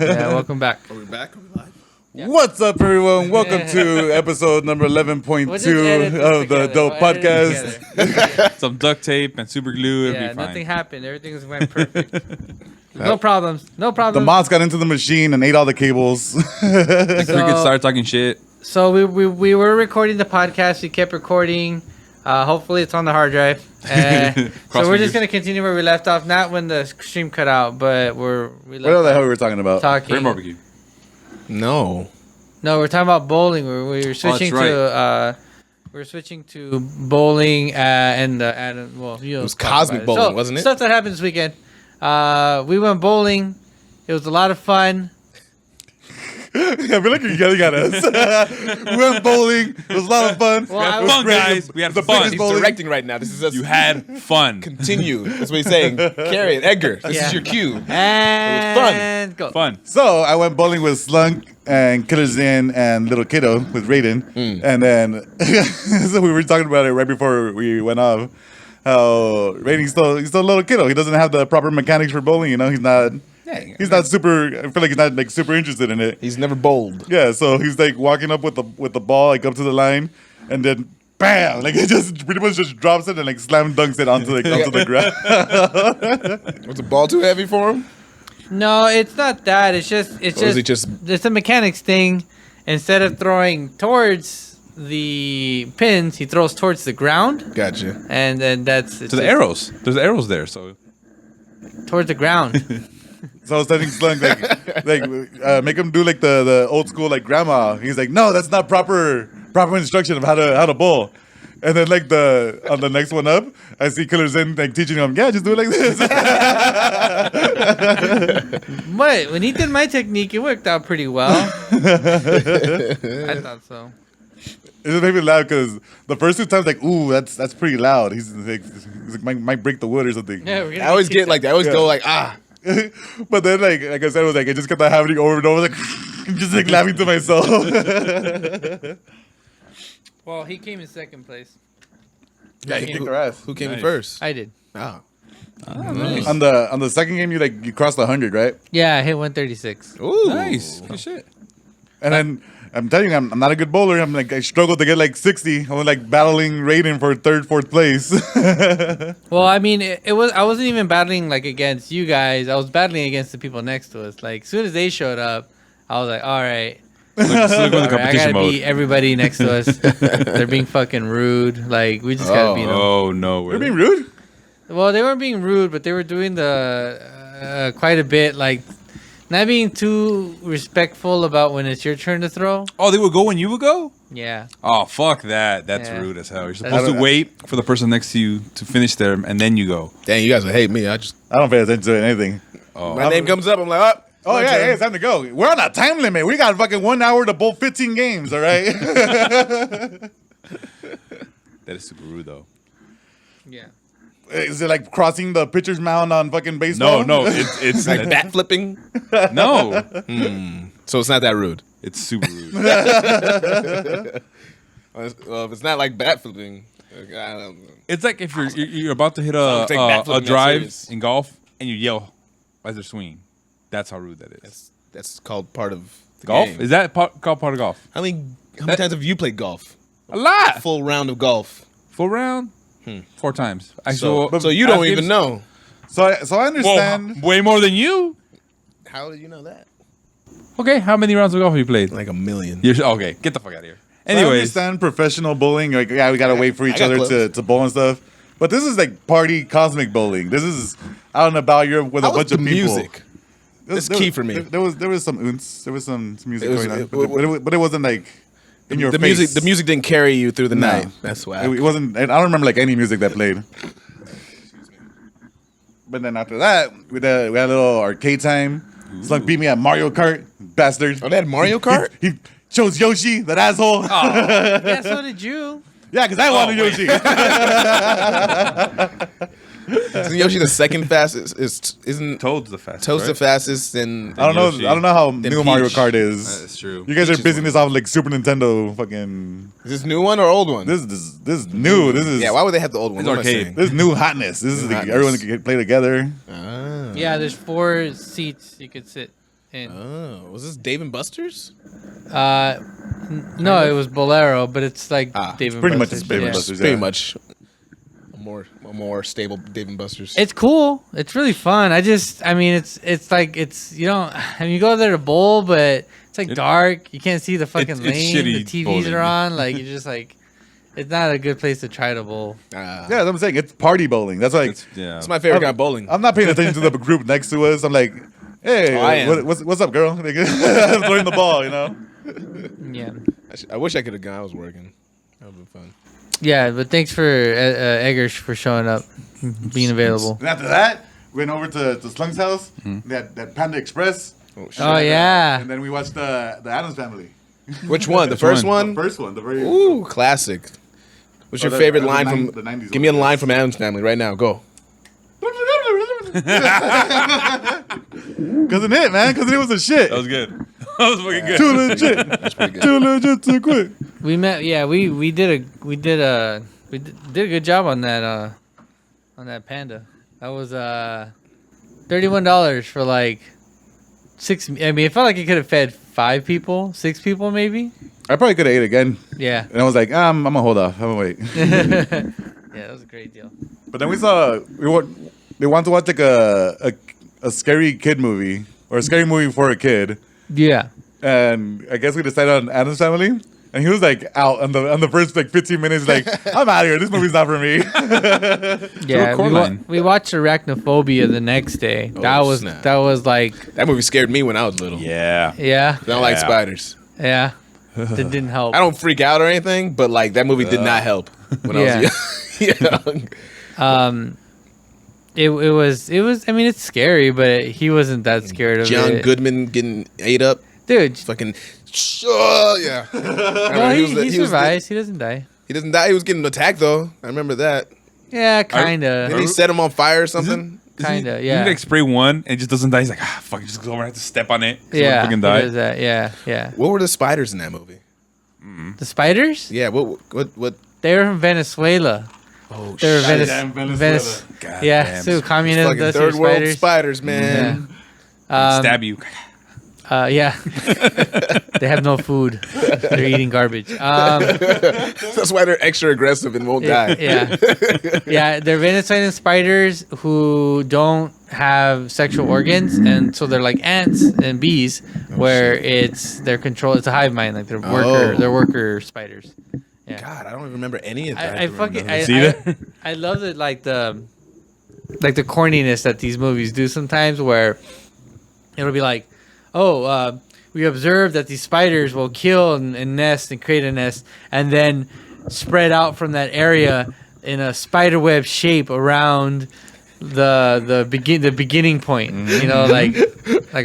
Yeah, welcome back. Are we back? Are we live? Yeah. What's up, everyone? Welcome to episode number 11.2 We'll just edit this of the together. Dope We'll edit it Podcast. together. Some duct tape and super glue. It'll Yeah, be fine. nothing happened. Everything went perfect. No problems. No The problems. mouse got into the machine and ate all the cables. The cricket started talking shit. So we were recording the podcast. We kept recording. Hopefully it's on the hard drive. So Cross we're just fingers. gonna continue where we left off. Not when the stream cut out, but we What the left hell off we were talking about? Korean talking. barbecue. No. No, we're talking about bowling. We were switching right. to we're switching to bowling and well, you know, It was talk cosmic about bowling, wasn't it? Stuff that happened this weekend. We went bowling. It was a lot of fun. I feel like you're yelling at us. We went bowling. It was a lot of fun. Well, I It was Fun, great. guys. We had The fun. biggest He's bowling. directing right now. This is us. You had fun. Continue. That's what he's saying. Carry it. Edgar, this Yeah. is your cue. And go. Fun. So I went bowling with Slunk and Killers In and Little Kiddo with Raiden. And then so we were talking about it right before we went off. How Raiden's still a little kiddo. He doesn't have the proper mechanics for bowling, you know. He's not super. I feel like he's not like super interested in it. He's never bold. Yeah, so he's like walking up with the ball like up to the line, and then bam, like it just pretty much just drops it and like slam dunks it onto the ground. Was the ball too heavy for him? No, it's not that. It's just Or is it just it's a mechanics thing. Instead of throwing towards the pins, he throws towards the ground, gotcha? and then that's To the arrows. There's arrows there, so towards the ground. So I was telling Slunk make him do like the old school like grandma. He's like, no, that's not proper instruction of how to bowl. And then like on the next one up, I see Killers In like teaching him, yeah, just do it like this. But when he did my technique, it worked out pretty well. I thought so. It just made me laugh because the first 2 times, like, ooh, that's pretty loud. He's like might break the wood or something. Yeah, we're gonna I always kicked get like that. I always go like But then, like I said, it was like it just kept on happening over and over, like just like laughing to myself. Well, he came in second place. Yeah, He kicked our ass. Who came in Nice. first? I did. Oh. Nice. On the second game, you crossed 100, right? Yeah, I hit 136. Ooh. Nice. Good shit. And then I'm telling you, I'm not a good bowler. I struggled to get like 60. I was like battling Raiden for third, fourth place. Well, I mean, it was. I wasn't even battling like against you guys. I was battling against the people next to us. Like, as soon as they showed up, I was like, all right. Still go in All the right, I competition gotta mode. beat everybody next to us. They're being fucking rude. Like, we just gotta beat them. Oh no, You're being rude? Well, they weren't being rude, but they were doing the quite a bit, like not being too respectful about when it's your turn to throw. Oh, they would go when you would go? Yeah. Oh, fuck that. That's Yeah. rude as hell. You're That's- supposed to wait for the person next to you to finish them, and then you go. Dang, you guys would hate me. I don't pay attention to anything. Oh, My name comes up, I'm like, Oh, yeah, it's time to go. We're on a time limit. We got fucking 1 hour to bowl 15 games, all right? that is super rude, though. Yeah. Is it like crossing the pitcher's mound on fucking baseball? No, it's like bat flipping. No, So it's not that rude. it's super rude. Well, if it's not like bat flipping, I don't know. It's like if you're about to hit don't take bat a flipping that drive serious. in golf and you yell as they're swinging. That's how rude that is. That's called part of the Golf? game. Is that called part of golf? How many times have you played golf? A lot. Full round of golf. Full round? 4 times. So you don't even know. So I understand. Well, way more than you. How did you know that? Okay, how many rounds of golf have you played? Like a million. Okay, get the fuck out of here. I Anyways, understand professional bowling. Like, yeah, we gotta wait for each got other close. to bowl and stuff. But this is like party cosmic bowling. This is I don't know about you're with a How was bunch of the people. music? It's key for me. There was some ounce. There was some music It was- going on, it- but it wasn't like in your The face. music didn't carry you through the No. night. That's why. It wasn't. I don't remember like any music that played. But then after that, we had a little arcade time. Slunk beat me at Mario Kart, bastard. Oh, they had Mario Kart? He chose Yoshi, that asshole. Yeah, so did you. Yeah, because I wanted Yoshi. Isn't Yoshi the second fastest? Isn't Toad's the fastest. Toad's the right? fastest? And I don't know. Yoshi. I don't know how Then new Mario Peach. Kart is. That's true. You guys are Peach is basing one. this off like Super Nintendo. Fucking is this new one or old one? this is new. This is Yeah, why would they have the old one? It's What am I arcade. saying? this is new hotness. This is New like hotness. everyone can play together. Ah. Yeah, there's 4 seats you could sit in. Oh, was this Dave and Buster's? No, it was Bolero, but it's like Dave and pretty much Buster's, just Dave and yeah. Buster's. Pretty yeah. much a more stable Dave and Buster's. It's cool. It's really fun. I mean, it's like you don't. I mean, you go there to bowl, but it's like dark. You can't see the fucking it's lane. shitty The TVs bowling. are on. Like you're just like, it's not a good place to try to bowl. Yeah, that's what I'm saying. It's party bowling. That's like It's my favorite kind of bowling. I'm not paying attention to the group next to us. I'm like, hey, I am. what's up, girl? Like, I'm throwing the ball, you know. Yeah, I wish I could have gone. I was working. That would have been fun. yeah. But thanks for Eggers for showing up, being available. And after that, we went over to Slunk's house. That Panda Express. Oh, shit. Oh yeah. And then we watched the Addams Family. Which one? The first one? The first one. The very. Ooh, classic. What's your the- favorite the line nine- from? the 90s Give me a one. line from Adam's Family right now. Go. Cause it, man. Cause it was a shit. That was good. That was fucking good. Too legit. That's pretty good. Too legit to quit. We met. Yeah, we did a good job on that Panda. That was $31 for like 6. I mean, it felt like it could have fed 5 people, 6 people maybe. I probably could have ate again. Yeah. And I was like, I'm gonna hold off. I'm gonna wait. Yeah, that was a great deal. But then they want to watch like a scary kid movie or a scary movie for a kid, Yeah. and I guess we decided on Addams Family, and he was like out on the first like 15 minutes, like I'm out of here. This movie's not for me. Yeah, Coraline. we watched Arachnophobia the next day. That was snap. like That movie scared me when I was little. Yeah. yeah, I don't like Yeah. spiders. yeah. That didn't help. I don't freak out or anything, but like that movie did not help when I was young. It was. I mean, it's scary, but he wasn't that scared of John it. Goodman getting ate up. Dude. Fucking yeah. Well, he survives. He doesn't die. He doesn't die. He was getting attacked though. I remember that. Yeah, kinda. Didn't he set him on fire or something? Kinda. He Yeah. like spray one and it just doesn't die. He's like, fuck, just go over and have to step on it. So Yeah. fucking He die. does that. Yeah. Yeah. What were the spiders in that movie? The spiders? Yeah. What? They were from Venezuela. Oh They were shit! Venice. God Yeah, damn. so communism Fucking does third your world spiders. spiders, man. Stab you. Yeah. They have no food. They're eating garbage. That's why they're extra aggressive and won't die. Yeah. Yeah, they're Venezuelan spiders who don't have sexual organs, and so they're like ants and bees, where they're controlled. It's a hive mind, like they're worker spiders. Yeah. God, I don't even remember any of that. I love it, like the corniness that these movies do sometimes, where it'll be like, we observe that these spiders will kill and nest and create a nest, and then spread out from that area in a spiderweb shape around the beginning point. You know, like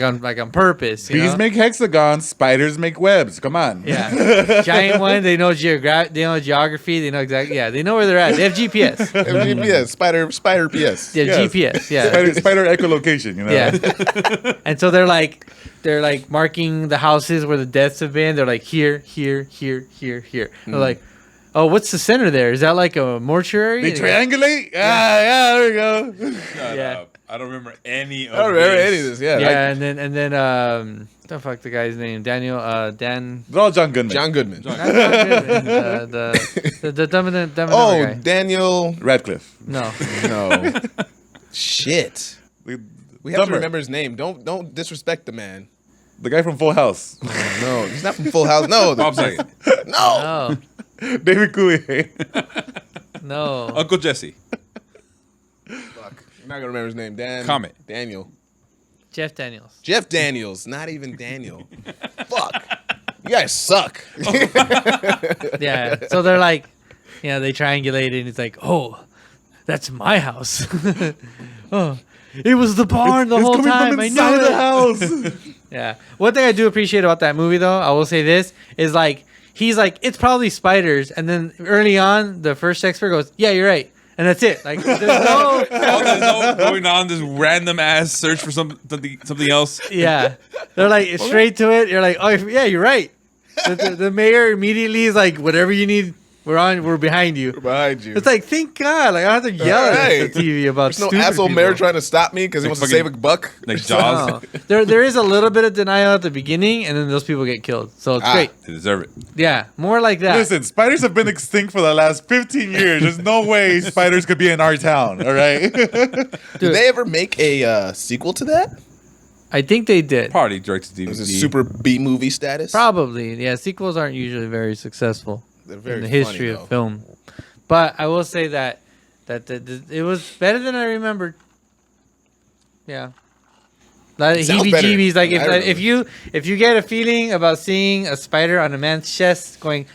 on purpose. You Bees know? make hexagons, spiders make webs. Come on. Yeah, giant one. They know they know geography. They know exactly. Yeah, they know where they're at. They have GPS. GPS, spider PS. They have GPS. Yeah, Spider echolocation, you know? yeah. And so they're like marking the houses where the deaths have been. They're like here. They're like, oh, what's the center there? Is that like a mortuary? They triangulate? Yeah, there we go. Shut Yeah. up. I don't remember any of I don't remember this. any of this. Yeah. Yeah, and then the fuck the guy's name? Dan. They're all John Goodman. John Goodman. Not John Goodman, the dumb Oh, guy. Daniel. Radcliffe. No. No. Shit. The, We have to Dumber. remember his name. Don't disrespect the man. the guy from Full House. No, he's not from Full House. No. Bob's like, No. No. David Coulier. No. Uncle Jesse. Fuck. I'm not gonna remember his name. Daniel. Jeff Daniels. Jeff Daniels. Not even Daniel. Fuck. You guys suck. Yeah. So they're like, they triangulate and it's like, oh, that's my house. Oh, it was the barn the whole time. I knew the it. house. Yeah. One thing I do appreciate about that movie, though, I will say this, is like, he's like, it's probably spiders. And then early on, the first expert goes, yeah, you're right. And that's it. Like, there's no. Oh, there's no going on this random ass search for something else. Yeah. They're like, straight to it. You're like, oh, yeah, you're right. The mayor immediately is like, whatever you need, we're behind you. Behind you. It's like, thank God. Like, I don't have to yell at the TV about There's no stupid asshole people. mayor trying to stop me because he wants to save a buck. Like Jaws. No. There is a little bit of denial at the beginning, and then those people get killed. So it's great. They deserve it. Yeah, more like that. Listen, spiders have been extinct for the last 15 years. There's no way spiders could be in our town, all right? Did they ever make a sequel to that? I think they did. Probably direct to DVD. Was it super B movie status? Probably. Yeah, sequels aren't usually very successful They're very in the history funny, of film. But I will say that it was better than I remembered. Yeah. Like Sounds better heebie-jeebies. Like than I remember. if you get a feeling about seeing a spider on a man's chest going,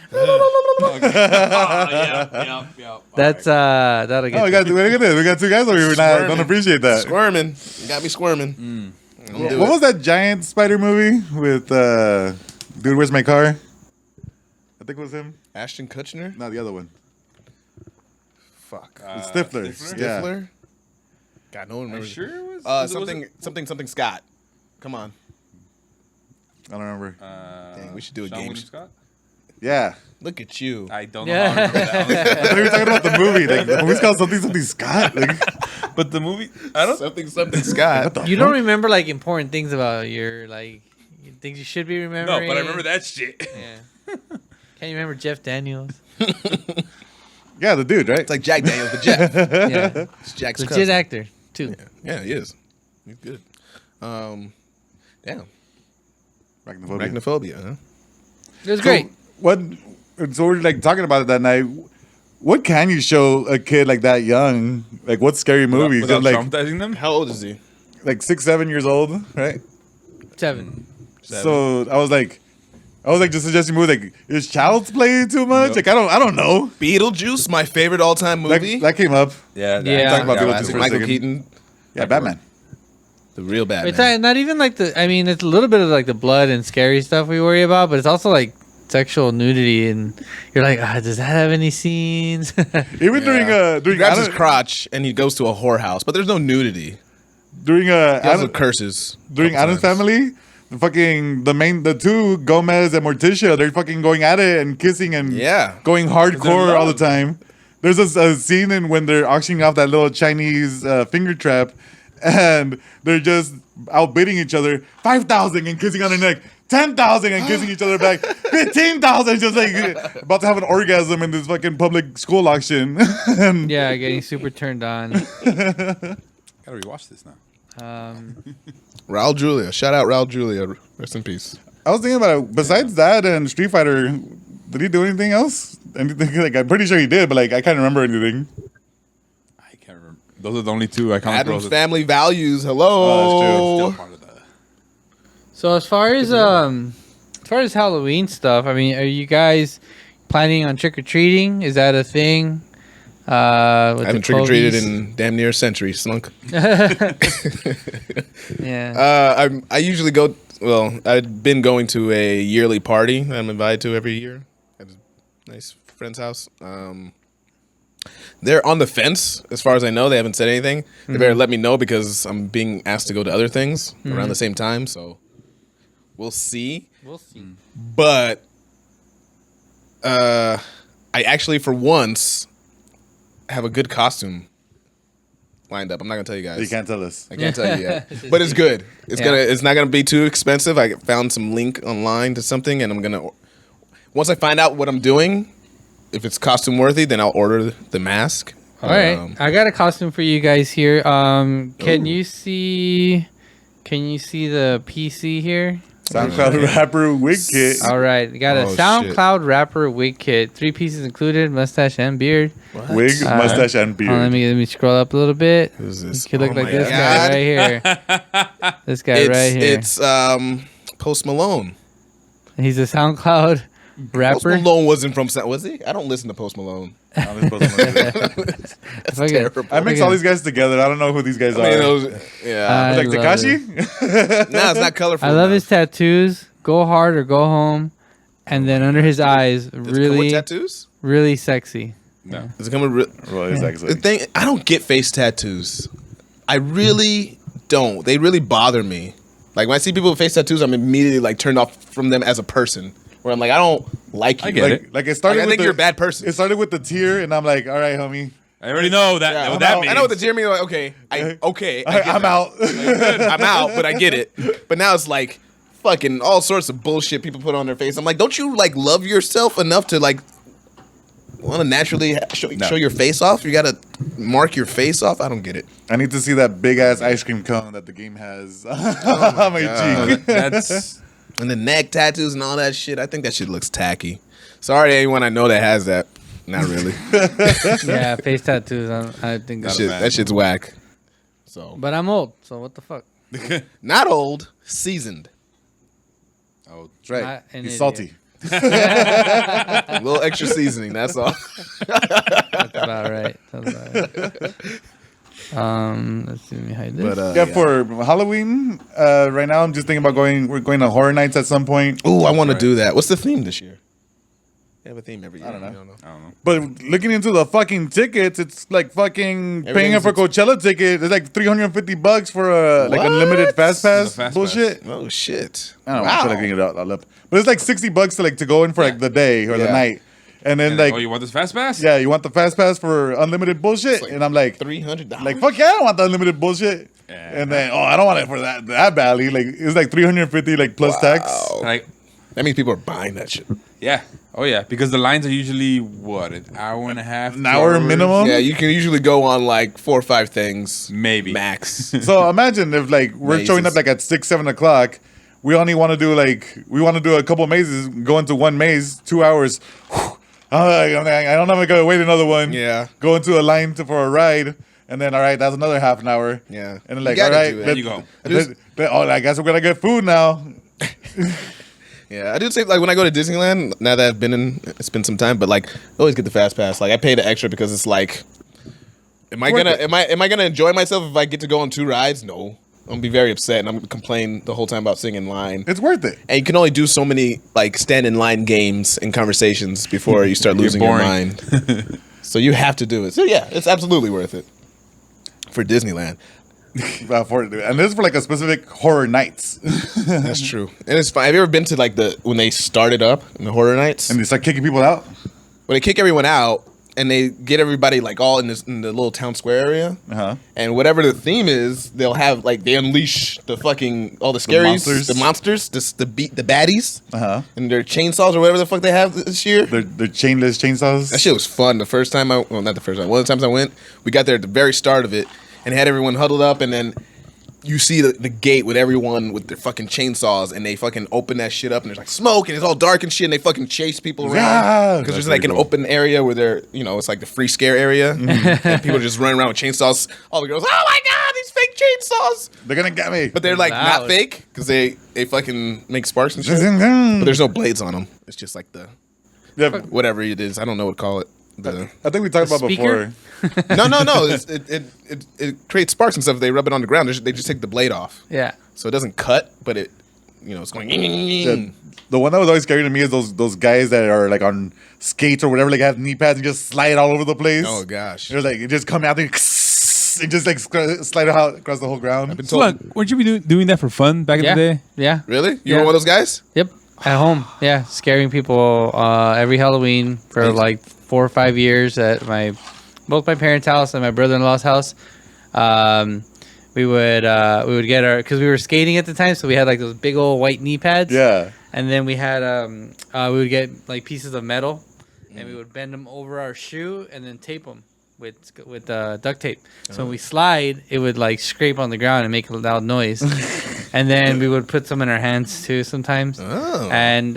that's that'll get Oh, you. look at this. We got two guys over here who don't appreciate that. Squirming. You got me squirming. What was that giant spider movie with Dude, Where's My Car? I think it was him. Ashton Kutcher? No, the other one. Fuck. Stifler. Yeah. Stifler? God, no one remembers. Sure it was? Something Scott. Come on. I don't remember. Dang, we should do a Sean game. William Scott? Yeah. Look at you. I don't know how to remember that one. I thought we were talking about the movie. Like, the movie's called something Scott. Like, But the movie, I don't. Something Scott. You don't remember like important things about your things you should be No, remembering. but I remember that shit. Yeah. Can't you remember Jeff Daniels? yeah, the dude, right? It's like Jack Daniels, but Jeff. Yeah. It's Jack's Legit cousin. actor too. Yeah, he is. He's good. Damn. Arachnophobia. Arachnophobia, huh? It was great. So we're like talking about it that night. What can you show a kid like that young? Like, what scary movies? Without Like traumatizing them? How old is he? 6, 7 years old, right? 7. So I was like just suggesting movie. Like, is Child's Play too much? Like, I don't know. Beetlejuice, my favorite all-time movie. That came up. Yeah. Yeah. Talking about Beetlejuice Classic. for a Michael second. Keaton, Yeah, Batman. the real Batman. It's not even like it's a little bit of like the blood and scary stuff we worry about, but it's also like sexual nudity, and you're like, does that have any scenes? Even he during grabs his Adam- crotch and he goes to a whorehouse, but there's no nudity. during He also curses. during a couple Adam's times. Family, the two Gomez and Morticia, they're fucking going at it and kissing and going hardcore all the time. There's a scene in when they're auctioning off that little Chinese finger trap, and they're just outbidding each other. 5,000 and kissing on their neck. 10,000 and kissing each other back. 15,000, just like about to have an orgasm in this fucking public school auction. Yeah, getting super turned on. Gotta rewatch this now. Raul Julia. Shout out Raul Julia. Rest in peace. I was thinking about it. Besides that and Street Fighter, did he do anything else? Anything? Like, I'm pretty sure he did, but like I can't remember anything. I can't remember. Those are the only two iconic Adam's roles. Family Values. Hello. Oh, Still part of that. So as far as Halloween stuff, I mean, are you guys planning on trick or treating? Is that a thing? I haven't trick or treated in damn near a century, Slunk. Yeah. I usually go. Well, I've been going to a yearly party I'm invited to every year at a nice friend's house. They're on the fence, as far as I know. They haven't said anything. They better let me know because I'm being asked to go to other things around the same time. So we'll see. We'll see. But I actually, for once, have a good costume lined up. I'm not gonna tell you guys. You can't tell us. I can't tell you yet, but it's good. It's not gonna be too expensive. I found some link online to something, and I'm gonna once I find out what I'm doing, if it's costume worthy, then I'll order the mask. All right, I got a costume for you guys here. Can you see the PC here? SoundCloud rapper wig kit. All right, we got a SoundCloud rapper wig kit. 3 pieces included: mustache and beard. Wig, mustache, and beard. Let me scroll up a little bit. Who's this? You could look Oh like my this God. guy right here. This guy right here. It's Post Malone. He's a SoundCloud Post rapper. Malone wasn't from was he? I don't listen to Post Malone. That's terrible. I mix all these guys together. I don't know who these guys are. Yeah. Like love Tekashi? No, it's not colorful. I love enough. his tattoos. Go hard or go home. And then under his eyes, Does it come with really, tattoos? really sexy. No. Does it come with Well, it's The actually. thing, I don't get face tattoos. I really don't. They really bother me. Like when I see people with face tattoos, I'm immediately like turned off from them as a person. Where I'm like, I don't like you. I get it. Like it started Like, I with think you're a bad person. It started with the tear, and I'm like, all right, homie. I already know that. Yeah, what that means. I know what the tear means. Like, okay, I get I'm that. out. I'm out, but I get it. But now it's like fucking all sorts of bullshit people put on their face. I'm like, don't you like love yourself enough to like want to naturally show your face off? You gotta mark your face off. I don't get it. I need to see that big ass ice cream cone that the game has on my cheek. That's And the neck tattoos and all that shit. I think that shit looks tacky. Sorry to anyone I know that has that. Not really. Yeah, face tattoos. I think that's That shit's whack. So, But I'm old, so what the fuck? not old, seasoned. Oh, that's right. Not an He's idiot. salty. A little extra seasoning. That's all. That's about right. Let's see. Let me hide this. But Yeah, for Halloween, right now I'm just thinking about we're going to horror nights at some point. Ooh, I want to do that. What's the theme this year? They have a theme every year. I don't know. I don't know. But looking into the fucking tickets, it's like fucking paying Everything's for Coachella ticket. It's like $350 for a like What? unlimited fast pass The fast bullshit. Oh shit! I don't know. I'm trying to get it out. But it's like $60 to go in for like the day or the Yeah. night, and then And like oh, you want this fast pass? yeah, you want the fast pass for unlimited bullshit, and I'm like $300. like fuck yeah, I want the unlimited bullshit. Yeah. And then I don't want it for that badly. Like it's like $350 like plus tax. Like, That means people are buying that shit. yeah. Oh, yeah. Because the lines are usually, what, an hour and a half? An hour 2 hours? minimum. Yeah, you can usually go on like 4 or 5 things, Maybe. max. So imagine if like we're Mazes. showing up like at 6-7 o'clock. We only want to do a couple mazes, go into one maze, 2 hours. I don't know if I'm gonna wait another one. Yeah. Go into a line for a ride, and then all right, that's another half an hour. Yeah. And then You like gotta all right, do it. let- You go. I guess we're gonna get food now. Yeah, I do say like when I go to Disneyland. Now that I've been it's been some time, but like I always get the fast pass. Like I pay the extra because it's like, am I gonna enjoy myself if I get to go on 2 rides? No, I'm gonna be very upset and I'm gonna complain the whole time about sitting in line. It's worth it. And you can only do so many like stand in line games and conversations before you start losing your boring. mind. So you have to do it. So yeah, it's absolutely worth it for Disneyland. And this is for like a specific horror nights. That's true. And it's fine. Have you ever been to like when they started up in the horror nights? And they start kicking people out? Well, they kick everyone out and they get everybody like all in the little town square area. Uh-huh. And whatever the theme is, they'll have like they unleash all the scaries, the monsters, the baddies, and their chainsaws or whatever the fuck they have this year. They're chainless chainsaws. That shit was fun. The first time not the first time. One of the times I went, we got there at the very start of it and had everyone huddled up, and then you see the gate with everyone with their fucking chainsaws, and they fucking open that shit up, and there's like smoke, and it's all dark and shit, and they fucking chase people around. Because there's like an open area where they're, it's like the free scare area, and people are just running around with chainsaws. All the girls, oh my god, these fake chainsaws! They're gonna get me. But they're like not fake, because they fucking make sparks and shit. But there's no blades on them. It's just like whatever it is. I don't know what to call it. I think we talked about before. No. It creates sparks and stuff. They rub it on the ground. They just take the blade off. Yeah. So it doesn't cut, but it's going. The one that was always scary to me is those guys that are like on skates or whatever, like have knee pads and just slide all over the place. Oh gosh. They're like, it just come out there and just like slide out across the whole ground. So look, weren't you doing that for fun back in the day? Yeah. Really? You were one of those guys? Yep. At home. Yeah. Scaring people every Halloween for like 4 or 5 years at both my parents' house and my brother-in-law's house. We would get because we were skating at the time, so we had like those big old white knee pads. Yeah. And then we had we would get like pieces of metal, and we would bend them over our shoe and then tape them with duct tape. So when we slide, it would like scrape on the ground and make a loud noise. And then we would put some in our hands too sometimes. Oh. And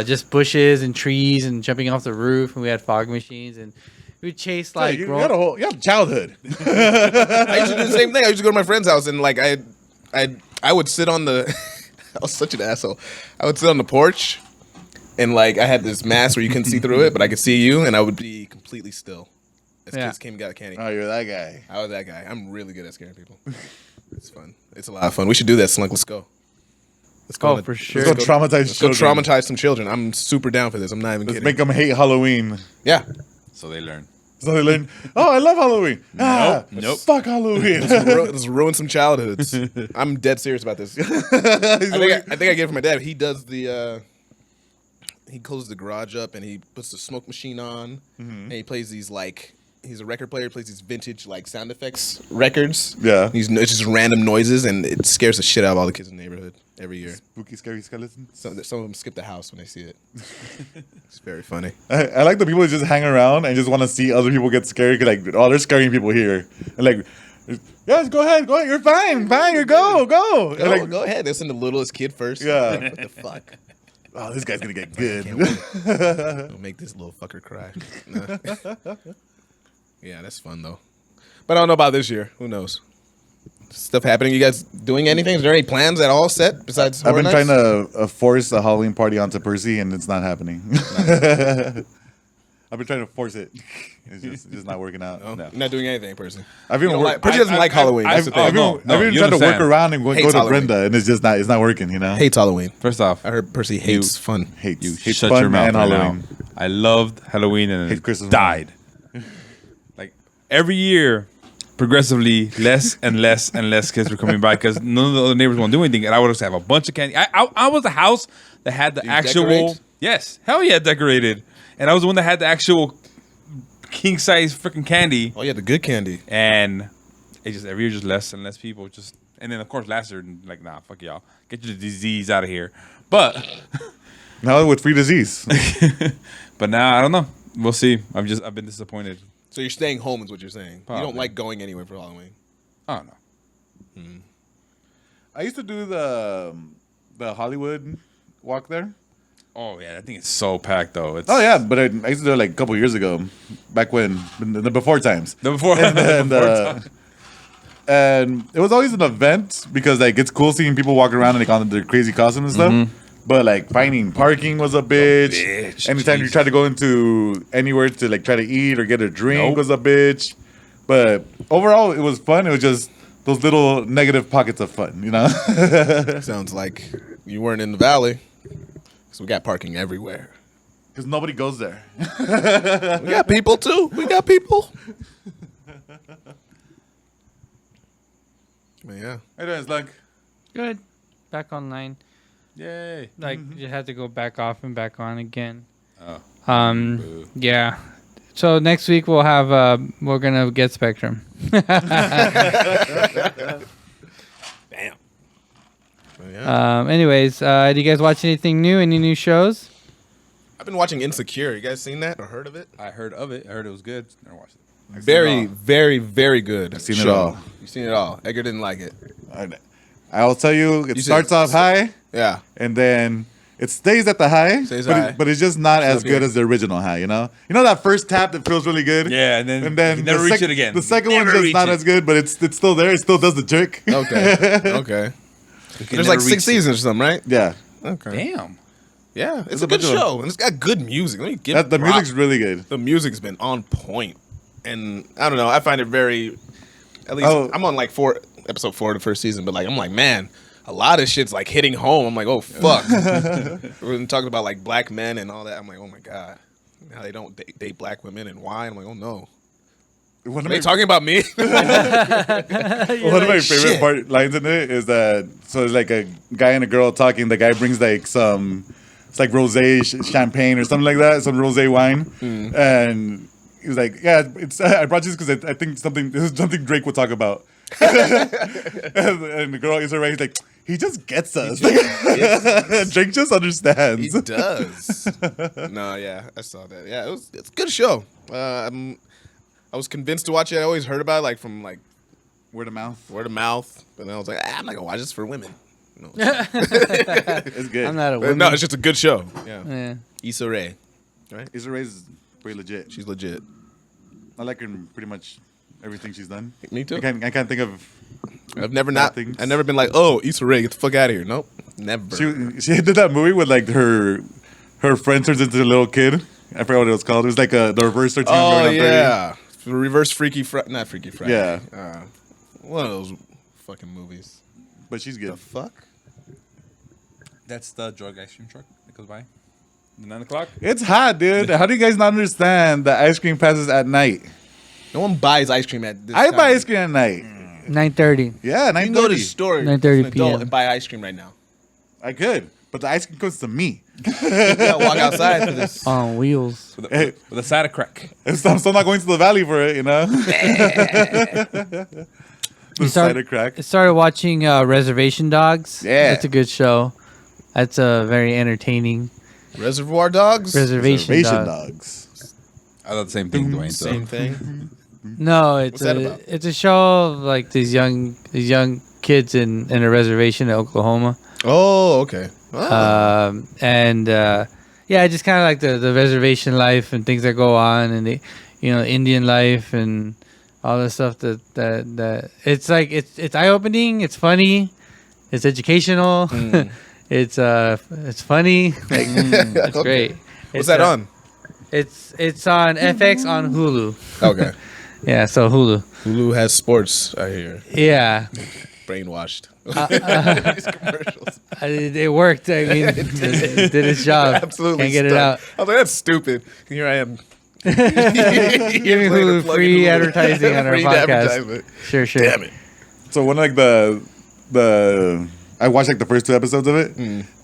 just bushes and trees and jumping off the roof. And we had fog machines and we would chase like. You had a childhood. I used to do the same thing. I used to go to my friend's house and like I would sit on the. I was such an asshole. I would sit on the porch, and like I had this mask where you couldn't see through it, but I could see you, and I would be completely still. As kids came and got candy. Oh, you're that guy. I was that guy. I'm really good at scaring people. It's fun. It's a lot of fun. We should do that, Slunk. Let's go. Let's go. For sure. Let's go traumatize children. Let's go traumatize some children. I'm super down for this. I'm not even kidding. Make them hate Halloween. Yeah. So they learn. Oh, I love Halloween. Nope. Fuck Halloween. Let's ruin some childhoods. I'm dead serious about this. I think I get it from my dad. He does he closes the garage up and he puts the smoke machine on and he plays these like, he's a record player, plays these vintage like sound effects records. Yeah. It's just random noises and it scares the shit out of all the kids in the neighborhood every year. Spooky, scary skeletons. Some of them skip the house when they see it. It's very funny. I like the people who just hang around and just want to see other people get scared. Like, oh, they're scaring people here. And like, yes, go ahead. You're fine. You go. Go ahead. Listen to the littlest kid first. Yeah. What the fuck? Oh, this guy's gonna get good. Don't make this little fucker cry. Yeah, that's fun though. But I don't know about this year. Who knows? Stuff happening. You guys doing anything? Is there any plans at all set besides? I've been trying to force a Halloween party onto Percy, and it's not happening. I've been trying to force it. It's just not working out. No. You're not doing anything, Percy. Percy doesn't like Halloween. That's the thing. I've even tried to work around and go to Halloween. Brenda, and it's not working. Hates Halloween. First off, I heard Percy hates fun. Hates shut fun your mouth and right Halloween. now. I loved Halloween and Hate Christmas died. Like every year, progressively less and less and less kids were coming by because none of the other neighbors want to do anything, and I would just have a bunch of candy. I was the house that had the actual decorate? Yes, hell yeah, decorated, and I was the one that had the actual king size freaking candy. Oh yeah, the good candy. And it just every year just less and less people and then of course last year like nah, fuck y'all, get your disease out of here. But now with free disease. But now I don't know. We'll see. I've been disappointed. So you're staying home is what you're saying. Probably. You don't like going anywhere for Halloween. Oh no. I used to do the Hollywood walk there. Oh yeah, I think it's so packed though. Oh yeah, but I used to do it like a couple years ago, back when the before times. And it was always an event because like it's cool seeing people walk around and like on their crazy costumes and stuff. But like finding parking was a bitch. Anytime you try to go into anywhere to like try to eat or get a drink was a bitch. But overall, it was fun. It was just those little negative pockets of fun, you know. Sounds like you weren't in the valley. So we got parking everywhere. Because nobody goes there. We got people too. We got people. Yeah. How you doing, Slunk? Good. Back online. Yay. Like you had to go back off and back on again. Oh. Yeah. So next week we'll have we're gonna get Spectrum. Damn. Yeah. Anyways, do you guys watch anything new? Any new shows? I've been watching Insecure. You guys seen that or heard of it? I heard of it. I heard it was good. Never watched it. Very, very, very good. I've seen show. it all. You've seen it all. Edgar didn't like it. I'll tell you, it You starts said- off high, Yeah. and then it stays at the high, Stays but, high. but it's just not as up good here. as the original high, you know? You know that first tap that feels really good? Yeah, and then you never the reach it again. The second one's Never just reach not it. as good, but it's still there. It still does the trick. Okay. Okay. You can There's never like 6 reach it. seasons or something, right? Yeah. Okay. Damn. Yeah. It's a a good bunch of- show. And it's got good music. Let me give The props. music's really good. The music's been on point. And I don't know. I find it very. At least I'm on like episode 4 of the first season, but like I'm like, man, a lot of shit's like hitting home. I'm like, oh fuck. We're talking about like black men and all that. I'm like, oh my god, how they don't date black women and why. I'm like, oh no. One Are of they my, talking about me? one of my favorite shit. lines in it is that, so it's like a guy and a girl talking. The guy brings like it's like rosé champagne or something like that, some rosé wine. And he was like, yeah, I brought you this because I think this is something Drake would talk about. and the girl is right. He's like, he just gets us. Drake just understands. He does. No, yeah, I saw that. Yeah, it's a good show. I was convinced to watch it. I always heard about it like from like Word of mouth. word of mouth, but then I was like, I'm not gonna watch this for women. No, It's good. I'm not a But woman. no, it's just a good show. Yeah, Yeah. Issa Rae, Issa Rae's pretty legit. she's legit. I like her in pretty much everything she's done. Me too. I can't think of. I've never things. I've never been like, oh, Issa Rae, get the fuck out of here. Nope, never. She did that movie with like her friend turns into a little kid. I forgot what it was called. It was like the reverse 13 oh going on 30. yeah, reverse not Freaky Friday. Yeah. One of those fucking movies. But she's good. The fuck? That's the drug ice cream truck that goes by. The 9 o'clock. It's hot, dude. How do you guys not understand that ice cream passes at night? No one buys ice cream at this I time. buy ice cream at night. 9:30. Yeah, You can go to the 9:30. store 9:30 as an adult PM. and buy ice cream right now. I could, but the ice cream comes to me. You gotta walk outside for this. On wheels. Hey, With a side of crack. I'm still not going to the valley for it, you know? The side of crack. I started watching Reservation Dogs. Yeah. That's a good show. That's very entertaining. Reservoir Dogs? Reservation Dogs. Dogs. I thought the same thing, Dwayne. So. Same thing. No, it's What's that about? it's a show of like these young kids in a reservation in Oklahoma. Oh, okay. Yeah, just kind of like the reservation life and things that go on, and the Indian life and all the stuff that it's like it's eye opening, it's funny, it's educational, it's funny, like, it's Okay. great. What's It's, that on? It's on FX on Hulu. Okay. Yeah, so Hulu. Hulu has sports, I hear. Yeah, Brainwashed. These commercials. it worked. I mean, it did its job. Absolutely. Can't get it stuck. out. I was like, that's stupid. Here I am. Giving Hulu free advertising on our Free podcast. advertisement. Sure. Damn it. So one of like the I watched like the first 2 episodes of it,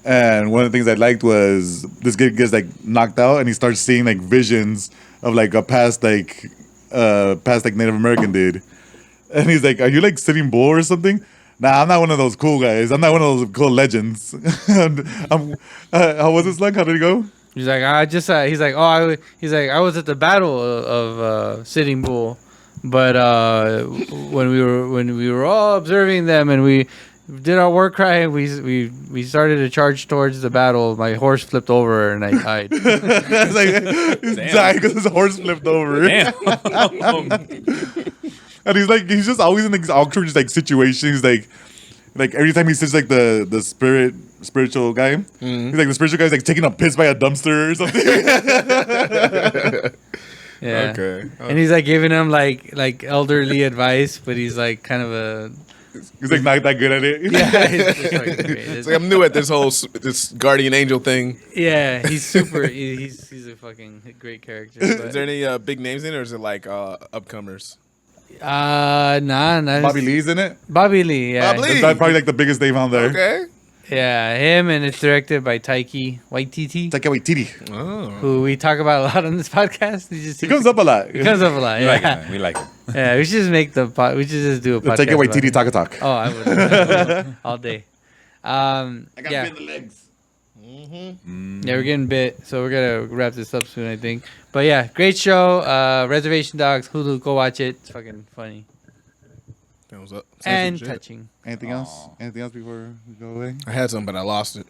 and one of the things I liked was this kid gets like knocked out, and he starts seeing like visions of like a past Native American dude, and he's like, "Are you like Sitting Bull or something?" Nah, I'm not one of those cool guys. I'm not one of those cool legends. How was it, Slunk? How did it go? He's like, I was at the battle of Sitting Bull, but when we were all observing them and we did our war cry, we started to charge towards the battle. My horse flipped over and I died. It's like he's dying because his horse flipped over. Damn. And he's just always in these awkward just like situations. Like every time he sees like the spiritual guy, he's like the spiritual guy's like taking a piss by a dumpster or something. Yeah. Okay. And he's like giving him like elderly advice, but he's like kind of a He's like not that good at it. yeah. It's fucking great. It's like I'm new at this whole this guardian angel thing. Yeah, he's super. He's a fucking great character. Is But there any big names in it, or is it like upcomers? Nah, not Bobby Lee's in it. Bobby Lee, yeah. Bob Lee. That's probably like the biggest name on there. Okay. Yeah, him, and it's directed by Taiki Waititi, Taika Waititi. Oh. who we talk about a lot on this podcast. He comes up a lot. He comes up a lot. We Yeah, like it, man. We like it. yeah. We should just make we should just do a podcast. Taika about Waititi it. Taka Talk. Oh, I would all day. I got Yeah. bit in the legs. Yeah, we're getting bit, so we're gonna wrap this up soon, I think. But yeah, great show. Reservation Dogs, Hulu, go watch it. It's fucking funny That was up. and Shit. touching. Anything else? Anything else before we go away? I had some, but I lost it.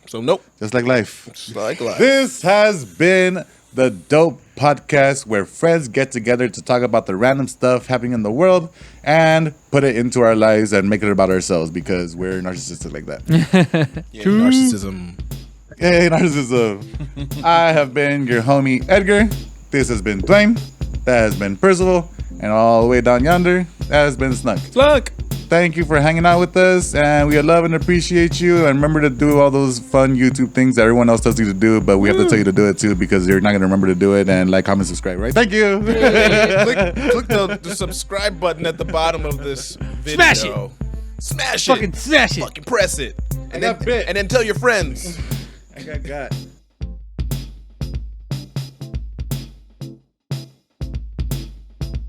So nope. Just like life. Just like life. This has been the Dope Podcast, where friends get together to talk about the random stuff happening in the world and put it into our lives and make it about ourselves because we're narcissistic like that. Yeah, narcissism. Hey, narcissism. I have been your homie Edgar. This has been Dwayne. That has been Percival. And all the way down yonder, that has been Slunk. Slunk. Thank you for hanging out with us, and we love and appreciate you. And remember to do all those fun YouTube things that everyone else tells you to do, but we have to tell you to do it too because you're not going to remember to do it. And like, comment, subscribe, right? Thank you. click the subscribe button at the bottom of this video. Smash it. Smash it. Fucking smash it. Fucking press it. And got bit. And then tell your friends. I got.